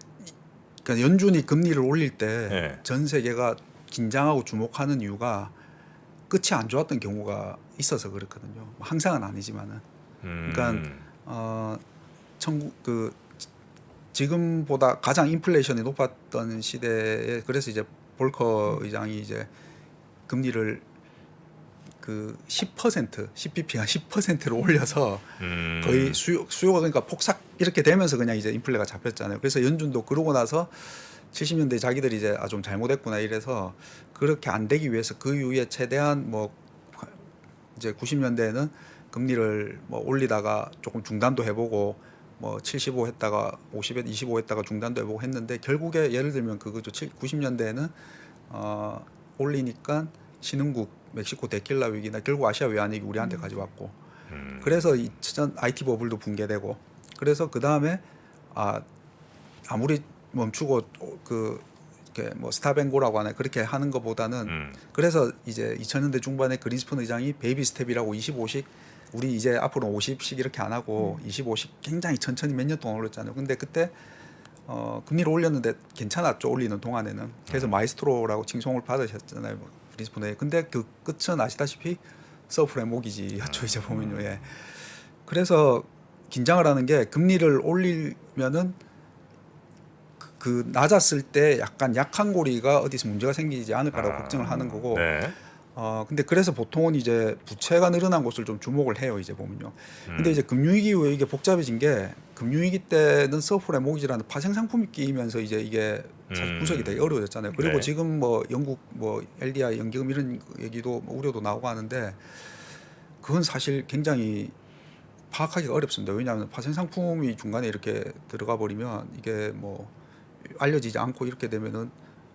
그러니까 연준이 금리를 올릴 때 전 네. 세계가 긴장하고 주목하는 이유가 끝이 안 좋았던 경우가 있어서 그렇거든요. 항상은 아니지만은. 그러니까 그 지금보다 가장 인플레이션이 높았던 시대에 그래서 이제 볼커 의장이 이제 금리를 그 10bp가 10%로 올려서 거의 수요가 그러니까 폭삭 이렇게 되면서 그냥 이제 인플레가 잡혔잖아요. 그래서 연준도 그러고 나서 70년대 자기들이 이제 좀 잘못했구나 이래서 그렇게 안 되기 위해서 그 이후에 최대한 뭐 이제 90년대에는 금리를 뭐 올리다가 조금 중단도 해보고 뭐 75 했다가 50에 25 했다가 중단도 해보고 했는데 결국에 예를 들면 그거죠. 90년대에는 올리니까 신흥국 멕시코 데킬라 위기나 결국 아시아 외환위기 우리한테까지 왔고 그래서 2000 IT 버블도 붕괴되고 그래서 그 다음에 아무리 멈추고 그 이렇게 뭐 스탑앤고라고 하나 그렇게 하는 것보다는 그래서 이제 2000년대 중반에 그린스펀 의장이 베이비 스텝이라고 25씩 우리 이제 앞으로 50씩 이렇게 안 하고 25씩 굉장히 천천히 몇 년 동안 올렸잖아요. 근데 그때 금리를 올렸는데 괜찮았죠. 올리는 동안에는. 그래서 마이스트로라고 칭송을 받으셨잖아요. 그린스펀에. 근데 그 끝은 아시다시피 서프레모기지였죠. 이제 보면요. 예. 그래서 긴장을 하는 게 금리를 올리면은 그 낮았을 때 약간 약한 고리가 어디서 문제가 생기지 않을까라고 걱정을 하는 거고. 네. 근데 그래서 보통은 이제 부채가 늘어난 곳을 좀 주목을 해요. 이제 보면요. 근데 이제 금융위기 이후에 이게 복잡해진 게 금융위기 때는 서프레모기지라는 파생 상품이 끼면서 이제 이게 사실 분석이 되게 어려워졌잖아요. 그리고 네. 지금 뭐 영국 뭐 LDI 연기금 이런 얘기도 뭐 우려도 나오고 하는데 그건 사실 굉장히 파악하기가 어렵습니다. 왜냐하면 파생 상품이 중간에 이렇게 들어가 버리면 이게 뭐 알려지지 않고 이렇게 되면은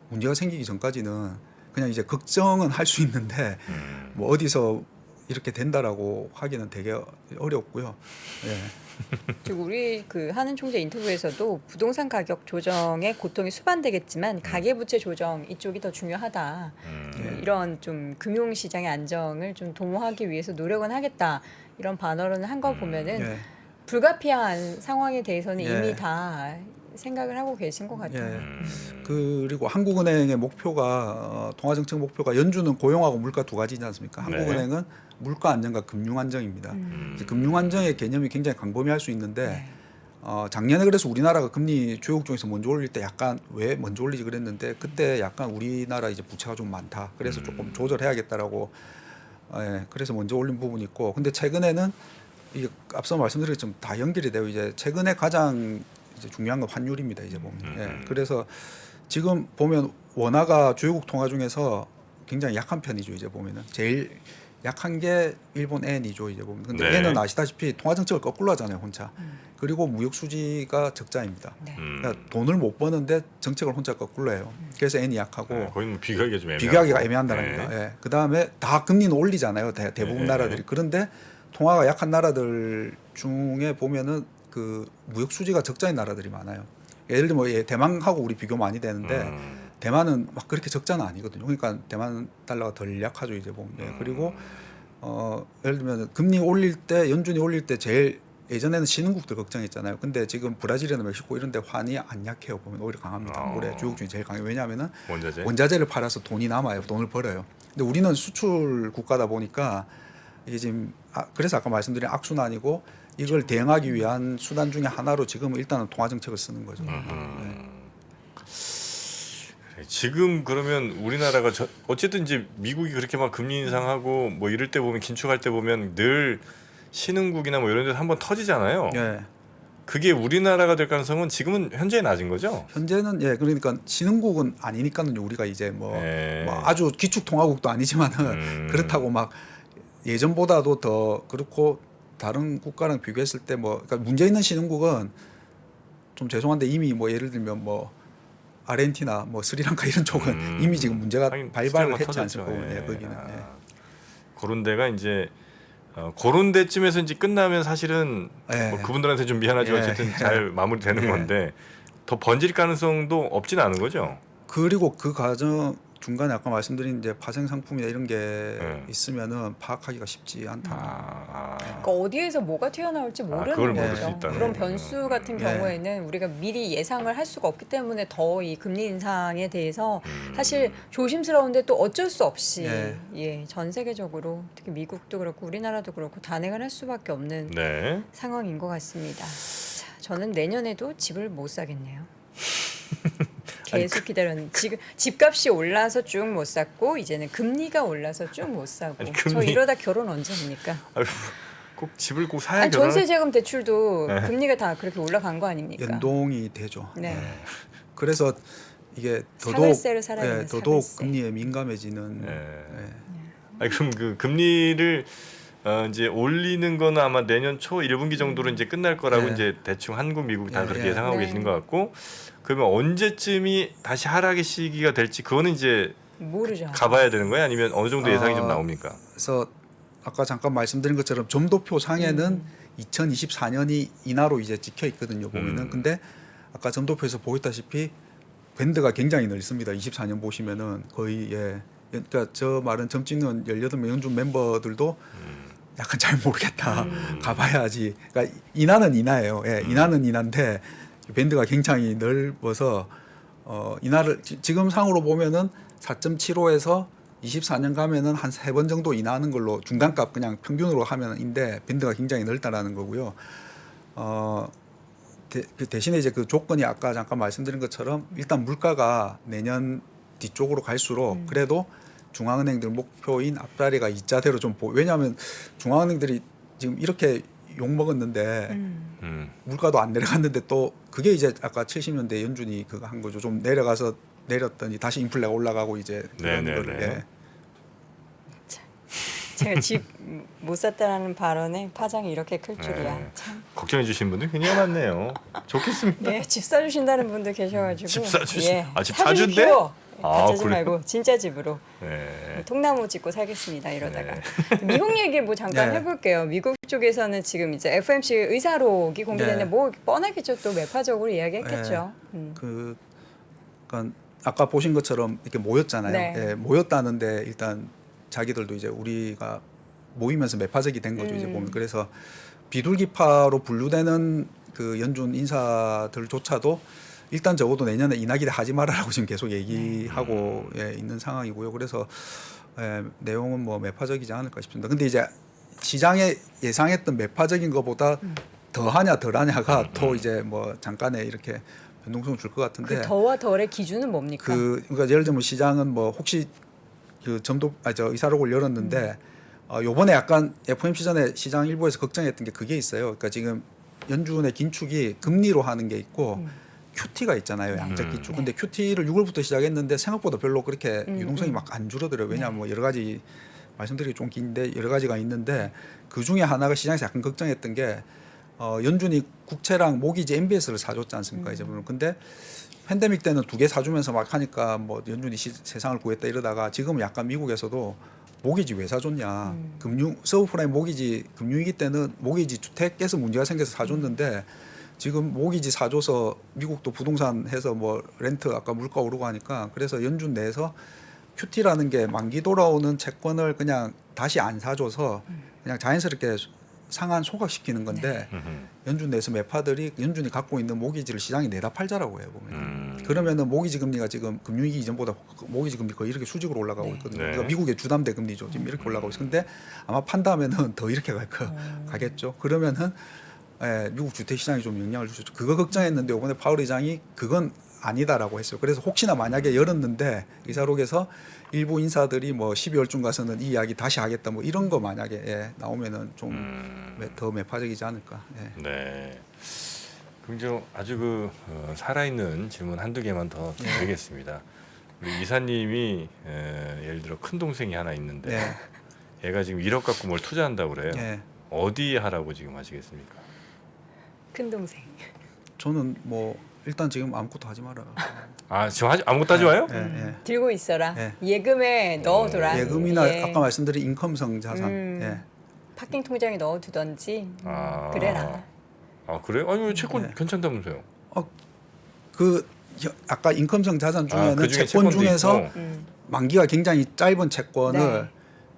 문제가 생기기 전까지는 그냥 이제 걱정은 할 수 있는데 뭐 어디서 이렇게 된다라고 하기는 되게 어렵고요. 예. 그리고 우리 그 하는 총재 인터뷰에서도 부동산 가격 조정에 고통이 수반되겠지만 가계부채 조정 이쪽이 더 중요하다. 이런 좀 금융시장의 안정을 좀 도모하기 위해서 노력은 하겠다. 이런 반언을 한 거 보면은 예. 불가피한 상황에 대해서는 예. 이미 다 생각을 하고 계신 것 같아요. 예. 그리고 한국은행의 목표가 통화정책 목표가 연준은 고용하고 물가 두 가지지 않습니까? 네. 한국은행은 물가 안정과 금융 안정입니다. 이제 금융 안정의 개념이 굉장히 광범위할 수 있는데 네. 작년에 그래서 우리나라가 금리 조국 중에서 먼저 올릴 때 약간 왜 먼저 올리지 그랬는데 그때 약간 우리나라 이제 부채가 좀 많다. 그래서 조금 조절해야겠다라고 그래서 먼저 올린 부분이 있고 근데 최근에는 이게 앞서 말씀드린 것처럼 다 연결이 되고 이제 최근에 가장 이제 중요한 건 환율입니다. 이제 보면. 그래서 지금 보면 원화가 주요국 통화 중에서 굉장히 약한 편이죠. 이제 보면은 제일 약한 게 일본 엔이죠. 이제 보면. 근데 네. 엔은 아시다시피 통화 정책을 거꾸로 하잖아요. 혼자. 그리고 무역 수지가 적자입니다. 네. 그러니까 돈을 못 버는데 정책을 혼자 거꾸로 해요. 그래서 엔이 약하고 거의 뭐 비교하기가 좀 애매하고. 비교하기가 애매한다는 겁니다. 그 다음에 다 금리는 올리잖아요. 대부분 나라들이. 그런데 통화가 약한 나라들 중에 보면은 그 무역 수지가 적자인 나라들이 많아요. 예를 들면 뭐 대만하고 우리 비교 많이 되는데 대만은 막 그렇게 적자는 아니거든요. 그러니까 대만 달러가 덜 약하죠 이제 보면. 그리고 예를 들면 금리 올릴 때 연준이 올릴 때 제일 예전에는 신흥국들 걱정했잖아요. 근데 지금 브라질이나 멕시코 이런 데 환이 안 약해요. 보면 오히려 강합니다. 올해 주국 중에 제일 강해요. 왜냐하면은 원자재를 팔아서 돈이 남아요. 돈을 벌어요. 근데 우리는 수출 국가다 보니까 이게 지금 그래서 아까 말씀드린 악순환이고 이걸 대응하기 위한 수단 중에 하나로 지금 일단은 통화 정책을 쓰는 거죠. 지금 그러면 우리나라가 어쨌든 이제 미국이 그렇게 막 금리 인상하고 뭐 이럴 때 보면 긴축할 때 보면 늘 신흥국이나 뭐 이런 데서 한번 터지잖아요. 예. 그게 우리나라가 될 가능성은 지금은 현재 낮은 거죠? 현재는 그러니까 신흥국은 아니니까는 우리가 이제 뭐 예. 아주 기축 통화국도 아니지만은 그렇다고 막 예전보다도 더 그렇고 다른 국가랑 비교했을 때 뭐 그러니까 문제 있는 신흥국은 좀 죄송한데 이미 뭐 예를 들면 뭐 아르헨티나 뭐 스리랑카 이런 쪽은 이미 지금 문제가 발발을 했지 않습니까? 거기는. 그런 데가 이제 그런 데쯤에서 이제 끝나면 사실은 뭐 그분들한테 좀 미안하지만 어쨌든 잘 마무리되는 건데 더 번질 가능성도 없진 않은 거죠. 그리고 그 과정 중간에 아까 말씀드린 이제 파생 상품이나 이런 게 있으면은 파악하기가 쉽지 않다. 그러니까 어디에서 뭐가 튀어나올지 모르는 거죠. 그런 변수 같은 경우에는 우리가 미리 예상을 할 수가 없기 때문에 더 이 금리 인상에 대해서 사실 조심스러운데 또 어쩔 수 없이 전 세계적으로 특히 미국도 그렇고 우리나라도 그렇고 단행을 할 수밖에 없는 상황인 것 같습니다. 자, 저는 내년에도 집을 못 사겠네요. 계속 기다렸는데 지금 집값이 올라서 쭉 못 샀고 이제는 금리가 올라서 쭉 못 사고 저 이러다 결혼 언제 합니까? 꼭 집을 꼭 사야 결혼. 전세자금 대출도 금리가 다 그렇게 올라간 거 아닙니까? 연동이 되죠. 네. 그래서 이게 더더욱 금리에 민감해지는. 아니, 그럼 그 금리를 이제 올리는 거는 아마 내년 초 1분기 정도로 이제 끝날 거라고 이제 대충 한국, 미국 다 그렇게 예상하고 계시는 것 같고 그러면 언제쯤이 다시 하락의 시기가 될지 그거는 이제 모르죠. 가봐야 되는 거예요? 아니면 어느 정도 예상이 좀 나옵니까? 그래서 아까 잠깐 말씀드린 것처럼 점도표 상에는 2024년이 인하로 이제 찍혀 있거든요. 보면은 근데 아까 점도표에서 보였다시피 밴드가 굉장히 넓습니다. 24년 보시면은 거의 그러니까 저 말은 점 찍는 18명 연준 멤버들도 약간 잘 모르겠다. 가봐야지. 그러니까 인하는 인하예요. 인하는 인하인데 밴드가 굉장히 넓어서 인하를 지금 상으로 보면은 4.75에서 24년 가면은 한 3번 정도 인하하는 걸로 중간값 그냥 평균으로 하면인데 밴드가 굉장히 넓다라는 거고요. 그 대신에 이제 그 조건이 아까 잠깐 말씀드린 것처럼 일단 물가가 내년 뒤쪽으로 갈수록 그래도 중앙은행들 목표인 앞자리가 이자대로 좀 왜냐하면 중앙은행들이 지금 이렇게 욕 먹었는데 물가도 안 내려갔는데 또 그게 이제 아까 70년대 연준이 그거 한 거죠. 좀 내려가서 내렸더니 다시 인플레가 올라가고 이제 그런 거를. 제가 집 못 샀다라는 발언에 파장이 이렇게 클 줄이야. 참. 걱정해 주신 분들 굉장히 많네요. 좋겠습니다. 집 사주신다는 분들 계셔가지고. 집 사주신. 집 사주십시오. 사준대? 가짜집 그래요? 말고 진짜 집으로 네. 통나무 짓고 살겠습니다 이러다가 미국 얘기 뭐 잠깐 네. 해볼게요. 미국 쪽에서는 지금 이제 FOMC 의사록이 공개됐는데 네. 뭐 뻔하겠죠. 또 매파적으로 이야기했겠죠. 그러니까 아까 보신 것처럼 이렇게 모였잖아요. 네. 예, 모였다는데 일단 자기들도 이제 우리가 모이면서 매파적이 된 거죠. 이제 보면 그래서 비둘기파로 분류되는 그 연준 인사들조차도 일단 적어도 내년에 인하기대 하지 말아라고 지금 계속 얘기하고 예, 있는 상황이고요. 그래서 내용은 뭐 매파적이지 않을까 싶습니다. 근데 이제 시장에 예상했던 매파적인 것보다 더하냐 덜하냐가 또 이제 뭐 잠깐의 이렇게 변동성을 줄 것 같은데 그 더와 덜의 기준은 뭡니까? 그러니까 예를 들면 시장은 뭐 혹시 그 저 의사록을 열었는데 요번에 약간 FOMC 전에 시장 일부에서 걱정했던 게 그게 있어요. 그러니까 지금 연준의 긴축이 금리로 하는 게 있고 QT가 있잖아요. 양적 기축. 근데 QT를 6월부터 시작했는데 생각보다 별로 그렇게 유동성이 막 안 줄어들어요. 왜냐하면 뭐 여러 가지 말씀드리기 좀 긴데 여러 가지가 있는데 그 중에 하나가 시장에서 약간 걱정했던 게 연준이 국채랑 모기지 MBS를 사줬지 않습니까? 이제 근데 팬데믹 때는 2개 사주면서 막 하니까 뭐 연준이 세상을 구했다 이러다가 지금은 약간 미국에서도 모기지 왜 사줬냐. 서브프라임 모기지 금융위기 때는 모기지 주택에서 문제가 생겨서 사줬는데 지금 모기지 사줘서 미국도 부동산 해서 뭐 렌트 아까 물가 오르고 하니까 그래서 연준 내에서 QT라는 게 만기 돌아오는 채권을 그냥 다시 안 사줘서 그냥 자연스럽게 상한 소각시키는 건데 연준 내에서 매파들이 연준이 갖고 있는 모기지를 시장에 내다 팔자라고 해요 보면. 그러면은 모기지 금리가 지금 금융위기 이전보다 모기지 금리 거의 이렇게 수직으로 올라가고 있거든요. 네. 그러니까 미국의 주담대 금리죠. 지금 이렇게 올라가고 있어요. 근데 아마 판다면은 더 이렇게 가겠죠. 그러면은 미국 주택 시장이 좀 영향을 줄 수 있죠. 그거 걱정했는데 이번에 파월 의장이 그건 아니다라고 했어요. 그래서 혹시나 만약에 열었는데 의사록에서 일부 인사들이 뭐 12월쯤 가서는 이 이야기 다시 하겠다 뭐 이런 거 만약에 나오면은 좀 더 매파적이지 않을까. 예. 네. 그럼 좀 아주 살아있는 질문 한두 개만 더 드리겠습니다. 우리 이사님이 예를 들어 큰 동생이 하나 있는데 네. 얘가 지금 1억 갖고 뭘 투자한다고 그래요. 예. 어디 하라고 지금 하시겠습니까? 큰 동생. 저는 뭐 일단 지금 아무것도 하지 마라. 지금 아무것도 하지 마요? 예. 들고 있어라. 예. 예금에 넣어둬라. 예금이나 예. 아까 말씀드린 인컴성 자산. 예. 파킹 통장에 넣어두던지 그래라. 그래요? 아니 왜 채권 네. 괜찮다면서요? 아까 인컴성 자산 중에는 그중에 채권 채권도 중에서 있고. 만기가 굉장히 짧은 채권을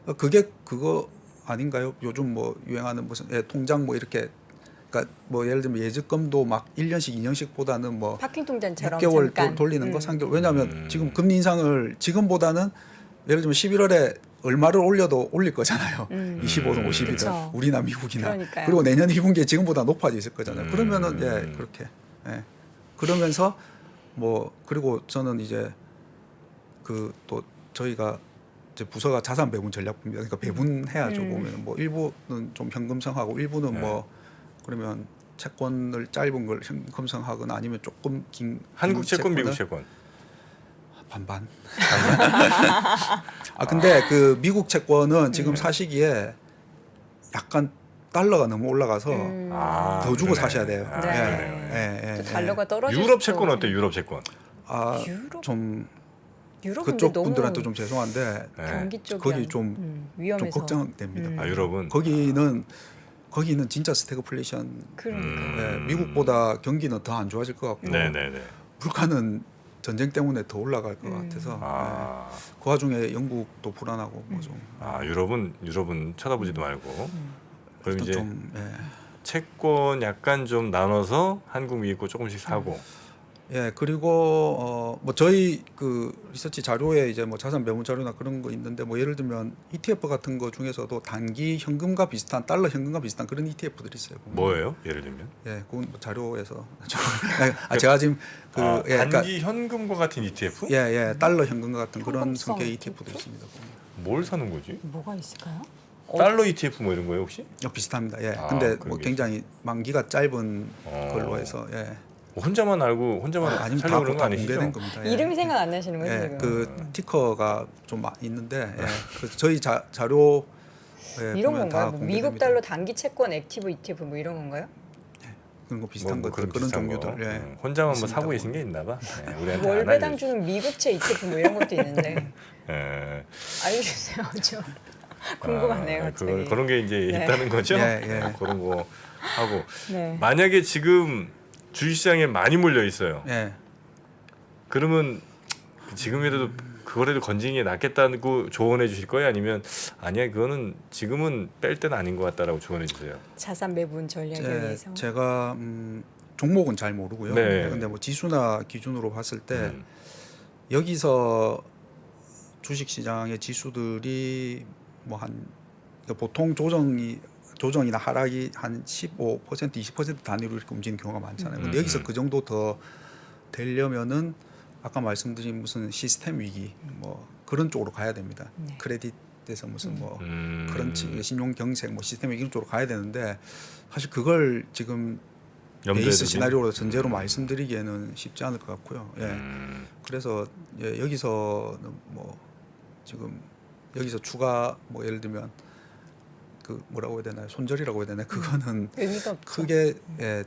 네. 그거 아닌가요? 요즘 뭐 유행하는 무슨 통장 뭐 이렇게 그러니까 뭐 예를 들면 예적금도 막 1년씩 2년씩보다는 뭐 파킹 통장처럼 6개월 잠깐. 돌리는 거 3개월. 왜냐하면 지금 금리 인상을 지금보다는 예를 들면 11월에 얼마를 올려도 올릴 거잖아요. 25든 50이든 그쵸. 우리나 미국이나. 그러니까요. 그리고 내년 2분기에 지금보다 높아져 있을 거잖아요. 그러면은 그렇게. 예. 그러면서 뭐 그리고 저는 이제 그 또 저희가 이제 부서가 자산 배분 전략부입니다. 그러니까 배분해야죠. 보면 뭐 일부는 좀 현금성하고 일부는 뭐 그러면 채권을 짧은 걸 현금성하거나 아니면 조금 긴 한국 채권, 미국 채권을 채권. 반반. 근데 그 미국 채권은 지금 사시기에 약간 달러가 너무 올라가서 더 주고 그러네. 사셔야 돼요. 네. 또 달러가 떨어지고. 유럽 채권 어때? 유럽 채권. 유럽? 좀 유럽은 그쪽 너무 분들한테 좀 죄송한데 경기 쪽이 거기 좀 위험해서. 걱정됩니다. 유럽은 거기는 진짜 스태그플레이션. 그러니까. 미국보다 경기는 더 안 좋아질 것 같고 네네네. 물가는 전쟁 때문에 더 올라갈 것 같아서 그 와중에 영국도 불안하고 뭐 좀. 유럽은 쳐다보지도 말고. 그럼 이제 좀 채권 약간 좀 나눠서 한국, 미국 거 조금씩 사고. 그리고 뭐 저희 그 리서치 자료에 이제 뭐 자산 배분 자료나 그런 거 있는데 뭐 예를 들면 ETF 같은 거 중에서도 단기 현금과 비슷한 달러 현금과 비슷한 그런 ETF들이 있어요. 보면. 뭐예요? 예를 들면? 그건 뭐 자료에서 제가 지금 단기 그러니까, 현금과 같은 ETF? 달러 현금과 같은 그런 현금성 성격의 ETF도 있습니다. 뭘 사는 거지? 뭐가 있을까요? 달러 ETF 뭐 이런 거예요 혹시? 비슷합니다. 그런 근데 뭐 게 굉장히 만기가 짧은 걸로 해서 혼자만 알고 혼자만 아니면 살려고 그런 거 다 아니시죠? 공개된 겁니다. 이름이 생각 안 나시는 거죠 지금? 그 티커가 좀 있는데 그래서 저희 자료 이런 보면 건가요? 다 뭐 공개됩니다. 미국 달러 단기 채권 액티브 ETF 뭐 이런 건가요? 그런 거 비슷한 뭐 것들 그런 비슷한 종류들. 거. 예. 혼자만 뭐 있습니다, 사고 계신 보면. 게 있나 봐. 네, 우리한테 안 월배당 알려주시- 주는 미국채 ETF 뭐 이런 것도 있는데 예. 알려주세요. 저 궁금하네요. 갑자기. 그런 게 이제 네. 있다는 거죠. 예, 예. 그런 거 하고 네. 만약에 지금 주식시장에 많이 몰려 있어요. 예. 그러면 지금이라도 그거라도 건지는 게 낫겠다고 조언해 주실 거예요? 아니면 아니야 그거는 지금은 뺄 때는 아닌 것 같다라고 조언해 주세요. 자산 매분 전략에 의해서. 제가 종목은 잘 모르고요. 네. 근데 뭐 지수나 기준으로 봤을 때 음. 여기서 주식 시장의 지수들이 뭐 한 보통 조정이나 하락이 한 15%, 20% 단위로 이렇게 움직이는 경우가 많잖아요. 근데 여기서 그 정도 더 되려면은 아까 말씀드린 무슨 시스템 위기 뭐 그런 쪽으로 가야 됩니다. 네. 크레딧에서 무슨 뭐 음. 그런 신용 경색 뭐 시스템 위기 쪽으로 가야 되는데 사실 그걸 지금 염두에 베이스 두긴? 시나리오로 전제로 말씀드리기에는 쉽지 않을 것 같고요. 예. 그래서 여기서는 뭐 지금 여기서 추가 뭐 예를 들면 그 뭐라고 해야 되나요? 손절이라고 해야 되나요? 그거는 의미가 없죠. 크게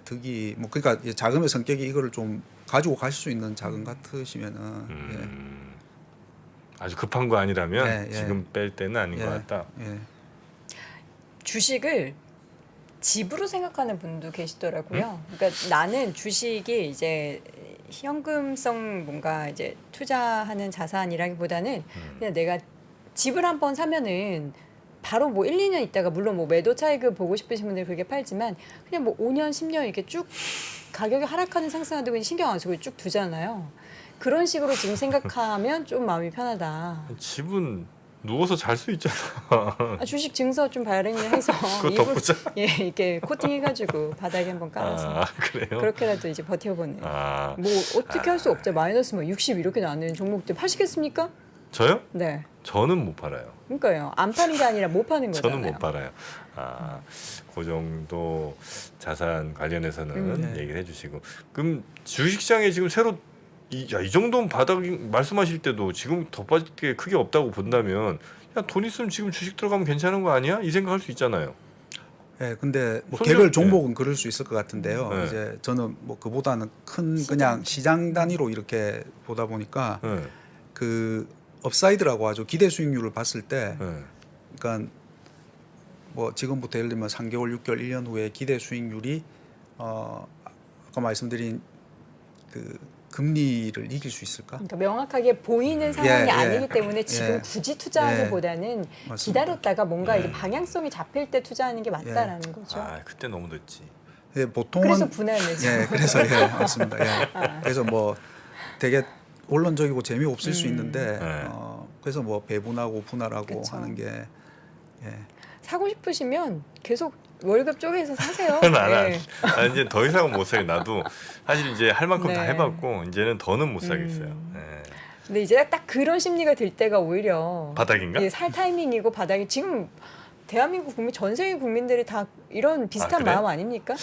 득이 뭐 그러니까 자금의 성격이 이거를 좀 가지고 가실 수 있는 자금 같으시면은 아주 급한 거 아니라면 예, 예. 지금 뺄 때는 아닌 예. 것 같다. 예. 주식을 집으로 생각하는 분도 계시더라고요. 그러니까 나는 주식이 이제 현금성 뭔가 이제 투자하는 자산이라기보다는 그냥 내가 집을 한 번 사면은 바로 뭐 1, 2년 있다가 물론 뭐 매도 차익을 보고 싶으신 분들 그렇게 팔지만 그냥 뭐 5년, 10년 이렇게 쭉 가격이 하락하는 상승하도 그냥 신경 안 쓰고 쭉 두잖아요. 그런 식으로 지금 생각하면 좀 마음이 편하다. 집은 누워서 잘 수 있잖아. 주식 증서 좀 발행해서 그거 덮고자. 예, 이렇게 코팅해가지고 바닥에 한번 깔아서 아 그래요? 그렇게라도 이제 버텨보는. 아 뭐 어떻게 할 수 없죠. 마이너스 뭐 60 이렇게 나는 종목들 파시겠습니까? 저요? 네. 저는 못 팔아요. 그러니까요. 안 파는 게 아니라 못 파는 거잖아요. 저는 못 팔아요. 그 정도 자산 관련해서는 네. 얘기를 해주시고 그럼 주식시장에 지금 새로 이 정도면 바닥이 말씀하실 때도 지금 더 빠질 게 크게 없다고 본다면 야 돈 있으면 지금 주식 들어가면 괜찮은 거 아니야? 이 생각할 수 있잖아요. 예, 근데 뭐 손절- 개별 종목은 그럴 수 있을 것 같은데요. 네. 이제 저는 뭐 그보다는 큰 그냥 시장 단위로 이렇게 보다 보니까 네. 그 업사이드라고 하죠. 기대 수익률을 봤을 때, 네. 그러니까 뭐 지금부터 예를 들면 3개월, 6개월, 1년 후에 기대 수익률이 아까 말씀드린 그 금리를 이길 수 있을까? 그러니까 명확하게 보이는 상황이 예. 아니기 때문에 지금 예. 굳이 투자하기보다는 맞습니다. 기다렸다가 뭔가 이게 방향성이 잡힐 때 투자하는 게 맞다라는 거죠. 아 그때 너무 늦지. 예, 보통은 그래서 분할매수. 예, 그래서 예, 맞습니다. 예. 그래서 뭐 되게 원론적이고 재미없을 수 있는데 네. 그래서 뭐 배분하고 분할하고 그쵸. 하는 게 예. 사고 싶으시면 계속 월급 쪼개서 사세요. 난 예. 이제 더 이상은 못 사요. 나도 사실 이제 할 만큼 다 네. 해봤고 이제는 더는 못 사겠어요. 예. 근데 이제 딱 그런 심리가 들 때가 오히려 바닥인가? 예, 살 타이밍이고 바닥이 지금 대한민국 국민 전 세계 국민들이 다 이런 비슷한 그래? 마음 아닙니까?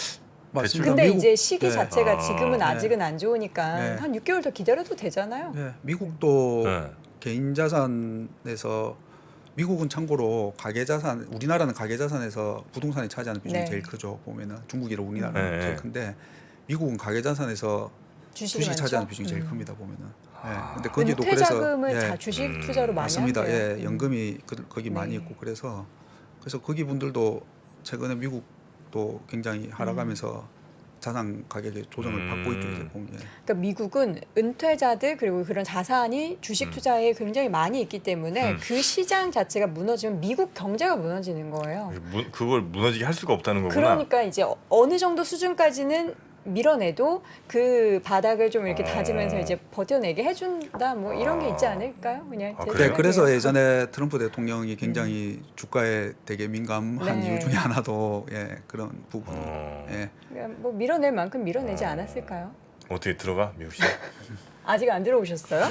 맞습니다. 근데 미국- 이제 시기 네. 자체가 지금은 네. 아직은 안 좋으니까 네. 한 6개월 더 기다려도 되잖아요. 예, 미국도 네. 개인 자산에서 미국은 참고로 가계 자산, 우리나라는 가계 자산에서 부동산이 차지하는 비중이 네. 제일 크죠. 보면은 중국이랑 우리나라는 네. 제일 큰데 미국은 가계 자산에서 주식이 주식 차지하는 많죠? 비중이 제일 큽니다. 보면은. 예. 근데 은퇴 거기도 그래서 자금을 예, 다 주식 투자로 많이 맞습니다. 한대요. 예, 연금이 거기 많이 네. 있고 그래서 거기 분들도 최근에 미국도 굉장히 하락하면서 자산 가격의 조정을 받고 있죠. 이제 보면. 그러니까 미국은 은퇴자들 그리고 그런 자산이 주식 투자에 굉장히 많이 있기 때문에 그 시장 자체가 무너지면 미국 경제가 무너지는 거예요. 그걸 무너지게 할 수가 없다는 거구나. 그러니까 이제 어느 정도 수준까지는 밀어내도 그 바닥을 좀 이렇게 다지면서 이제 버텨내게 해준다 뭐 이런 게 있지 않을까요? 그냥 제 그래요? 네, 생각이에요. 그래서 예전에 트럼프 대통령이 굉장히 주가에 되게 민감한 네. 이유 중에 하나도 예, 그런 부분. 예. 그러니까 뭐 밀어낼 만큼 밀어내지 않았을까요? 어떻게 들어가 미국 시장? 아직 안 들어오셨어요?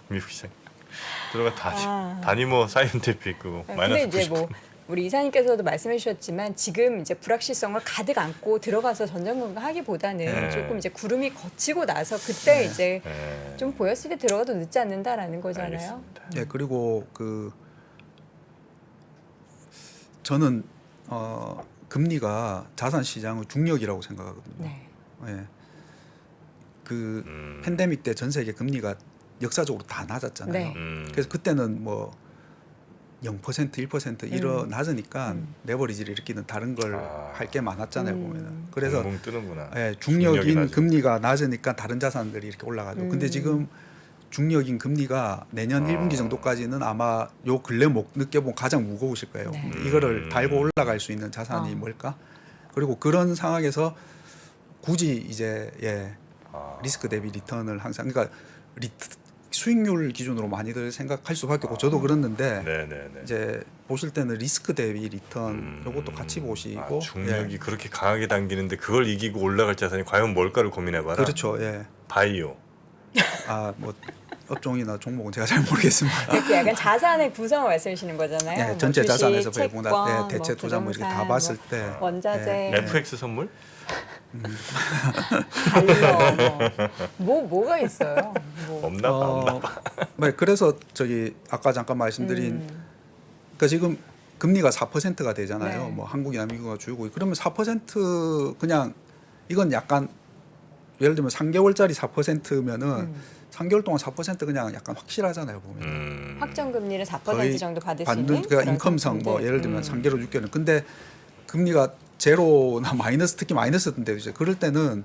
미국 시장 들어가 아. 다니모 사이언티픽 그거 근데 마이너스 이제 90. 뭐 우리 이사님께서도 말씀해 주셨지만 지금 이제 불확실성을 가득 안고 들어가서 전전긍긍하기보다는 네. 조금 이제 구름이 걷히고 나서 그때 이제 예. 좀 보였을 때 들어가도 늦지 않는다라는 거잖아요. 알겠습니다. 예, 그리고 저는 금리가 자산 시장의 중력이라고 생각하거든요. 네. 예. 그 팬데믹 때 전 세계 금리가 역사적으로 다 낮았잖아요. 네. 그래서 그때는 뭐 0%, 1% 이러 낮으니까 레버리지를 일으키는 다른 걸 할 게 많았잖아요. 보면은. 그래서 붕붕 뜨는구나. 예, 중력이 중력인 낮으니까. 금리가 낮으니까 다른 자산들이 이렇게 올라가죠. 근데 지금 중력인 금리가 내년 1분기 정도까지는 아마 요 근래 느껴본 가장 무거우실 거예요. 네. 이거를 달고 올라갈 수 있는 자산이 뭘까? 그리고 그런 상황에서 굳이 이제 리스크 대비 리턴을 항상 그러니까 수익률 기준으로 많이들 생각할 수밖에 없고 저도 그랬는데 네네네. 이제 보실 때는 리스크 대비 리턴 요것도 같이 보시고 중력이 그렇게 강하게 당기는데 그걸 이기고 올라갈 자산이 과연 뭘까를 고민해봐라. 그렇죠. 예. 바이오. 뭐 업종이나 종목은 제가 잘 모르겠습니다. 이렇게 약간 자산의 구성을 말씀하시는 거잖아요. 예, 뭐 전체 주식, 자산에서 채권, 배분한 대체 투자 뭐 이렇게 다 부동산, 봤을 뭐 때 원자재, FX 선물? 달러 뭐가 있어요? 뭐. 없나 봐. 없나 봐. 네, 그래서 저기 아까 잠깐 말씀드린 그러니까 지금 금리가 4%가 되잖아요. 네. 뭐 한국이나 미국이 주고 그러면 4% 그냥 이건 약간 예를 들면 3개월짜리 4%면은 3개월 동안 4% 그냥 약간 확실하잖아요 보면. 확정 금리를 4% 거의 정도 받을 수 받는 있는 그러니까 그런 인컴성 뭐 상품들. 예를 들면 3개월 6개월 근데 금리가 제로나 마이너스 특히 마이너스인데 이제 그럴 때는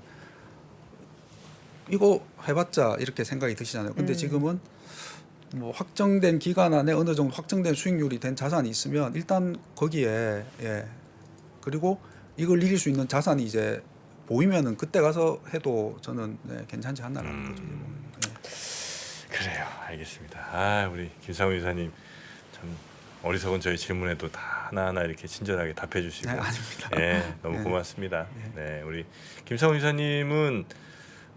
이거 해봤자 이렇게 생각이 드시잖아요. 근데 지금은 뭐 확정된 기간 안에 어느 정도 확정된 수익률이 된 자산이 있으면 일단 거기에 그리고 이걸 이길 수 있는 자산이 이제 보이면은 그때 가서 해도 저는 괜찮지 않나라는 거죠. 그래요. 알겠습니다. 우리 김상훈 이사님 참 어리석은 저희 질문에도 다 하나하나 이렇게 친절하게 답해 주시고 아닙니다. 너무 고맙습니다. 네, 우리 김상훈 이사님은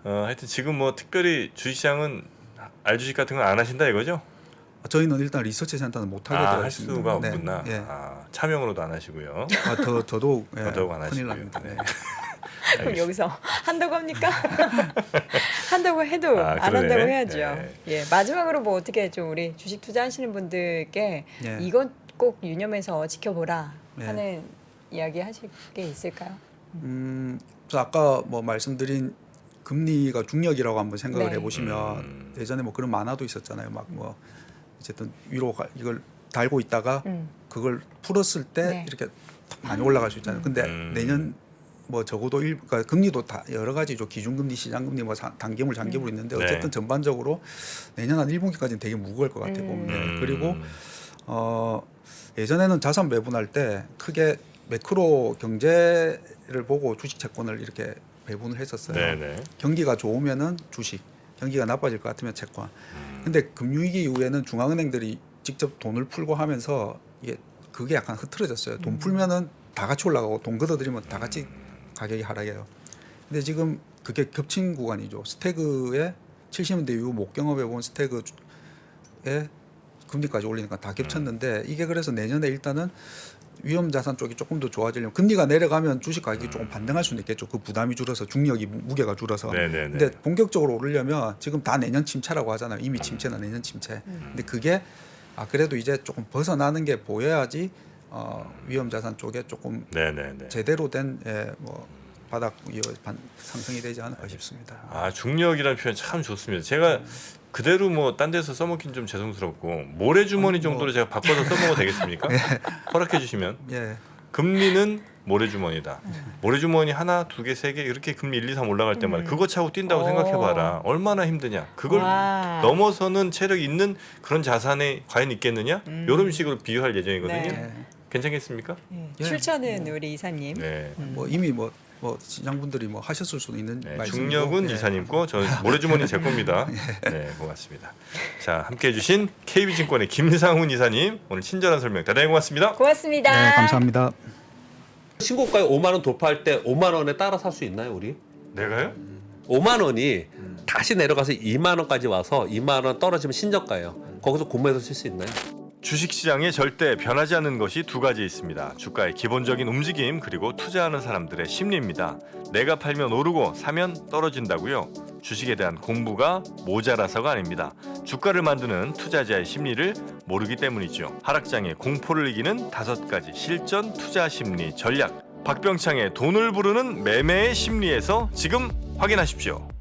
하여튼 지금 뭐 특별히 주식시장은 알주식 같은 건 안 하신다 이거죠? 저희는 일단 리서치 센터는 못 하게 되어 할 있습니다. 수가 없구나. 네. 차명으로도 안 하시고요. 더더욱 더더욱 안 큰일 하시고요. 납니다. 네. 그럼 여기서 한다고 합니까? 한다고 해도 안 그러네. 한다고 해야죠. 네. 예, 마지막으로 뭐 어떻게 좀 우리 주식 투자하시는 분들께 네. 이건 꼭 유념해서 지켜보라 네. 하는 이야기 하실 게 있을까요? 저 아까 뭐 말씀드린 금리가 중력이라고 한번 생각을 네. 해보시면 예전에 뭐 그런 만화도 있었잖아요. 막 뭐 어쨌든 위로 이걸 달고 있다가 그걸 풀었을 때 네. 이렇게 탁 많이 올라갈 수 있잖아요. 근데 내년 뭐 적어도 그러니까 금리도 다 여러 가지죠. 기준금리, 시장금리, 뭐 단기물, 장기물 있는데 어쨌든 전반적으로 내년 한 1분기까지는 되게 무거울 것 같아요. 보면. 그리고 예전에는 자산 배분할 때 크게 매크로 경제를 보고 주식 채권을 이렇게 배분을 했었어요. 네네. 경기가 좋으면은 주식, 경기가 나빠질 것 같으면 채권. 근데 금융위기 이후에는 중앙은행들이 직접 돈을 풀고 하면서 이게 그게 약간 흐트러졌어요. 돈 풀면은 다 같이 올라가고 돈 걷어들이면 다 같이 가격이 하락해요. 근데 지금 그게 겹친 구간이죠. 스태그의 70년대 이후 목경업에 본 스태그의 금리까지 올리니까 다 겹쳤는데 이게 그래서 내년에 일단은 위험 자산 쪽이 조금 더 좋아지려면 금리가 내려가면 주식 가격이 조금 반등할 수는 있겠죠. 그 부담이 줄어서 중력이 무게가 줄어서. 네네네. 근데 본격적으로 오르려면 지금 다 내년 침체라고 하잖아요. 이미 침체나 내년 침체. 근데 그게 그래도 이제 조금 벗어나는 게 보여야지 위험 자산 쪽에 조금 네네네. 제대로 된 뭐 바닥 상승이 되지 않을까 싶습니다. 중력이라는 표현 참 좋습니다. 제가 그대로 뭐 딴 데서 써먹긴 좀 죄송스럽고 모래주머니 정도로 제가 바꿔서 써먹어도 되겠습니까? 허락해 주시면. 예. 금리는 모래주머니다. 모래주머니 하나, 두 개, 세 개 이렇게 금리 1, 2, 3 올라갈 때마다 그거 차고 뛴다고 생각해봐라. 얼마나 힘드냐. 그걸 와. 넘어서는 체력이 있는 그런 자산에 과연 있겠느냐? 이런 식으로 비유할 예정이거든요. 네. 괜찮겠습니까? 예, 출처는 우리 이사님. 네. 뭐 이미 뭐 시장분들이 뭐 하셨을 수도 있는 말씀이고. 중력은 이사님 거, 저 모래주머니 제 겁니다. 네, 고맙습니다. 자, 함께해 주신 KB증권의 김상훈 이사님 오늘 친절한 설명 대단히 고맙습니다. 고맙습니다. 네, 감사합니다. 신고가에 5만 원 돌파할 때 5만 원에 따라 살 수 있나요, 우리? 내가요? 5만 원이 다시 내려가서 2만 원까지 와서 2만 원 떨어지면 신저가예요. 거기서 구매해서 쓸 수 있나요? 주식시장에 절대 변하지 않는 것이 두 가지 있습니다. 주가의 기본적인 움직임 그리고 투자하는 사람들의 심리입니다. 내가 팔면 오르고 사면 떨어진다고요. 주식에 대한 공부가 모자라서가 아닙니다. 주가를 만드는 투자자의 심리를 모르기 때문이죠. 하락장의 공포를 이기는 5가지 실전 투자 심리 전략 박병창의 돈을 부르는 매매의 심리에서 지금 확인하십시오.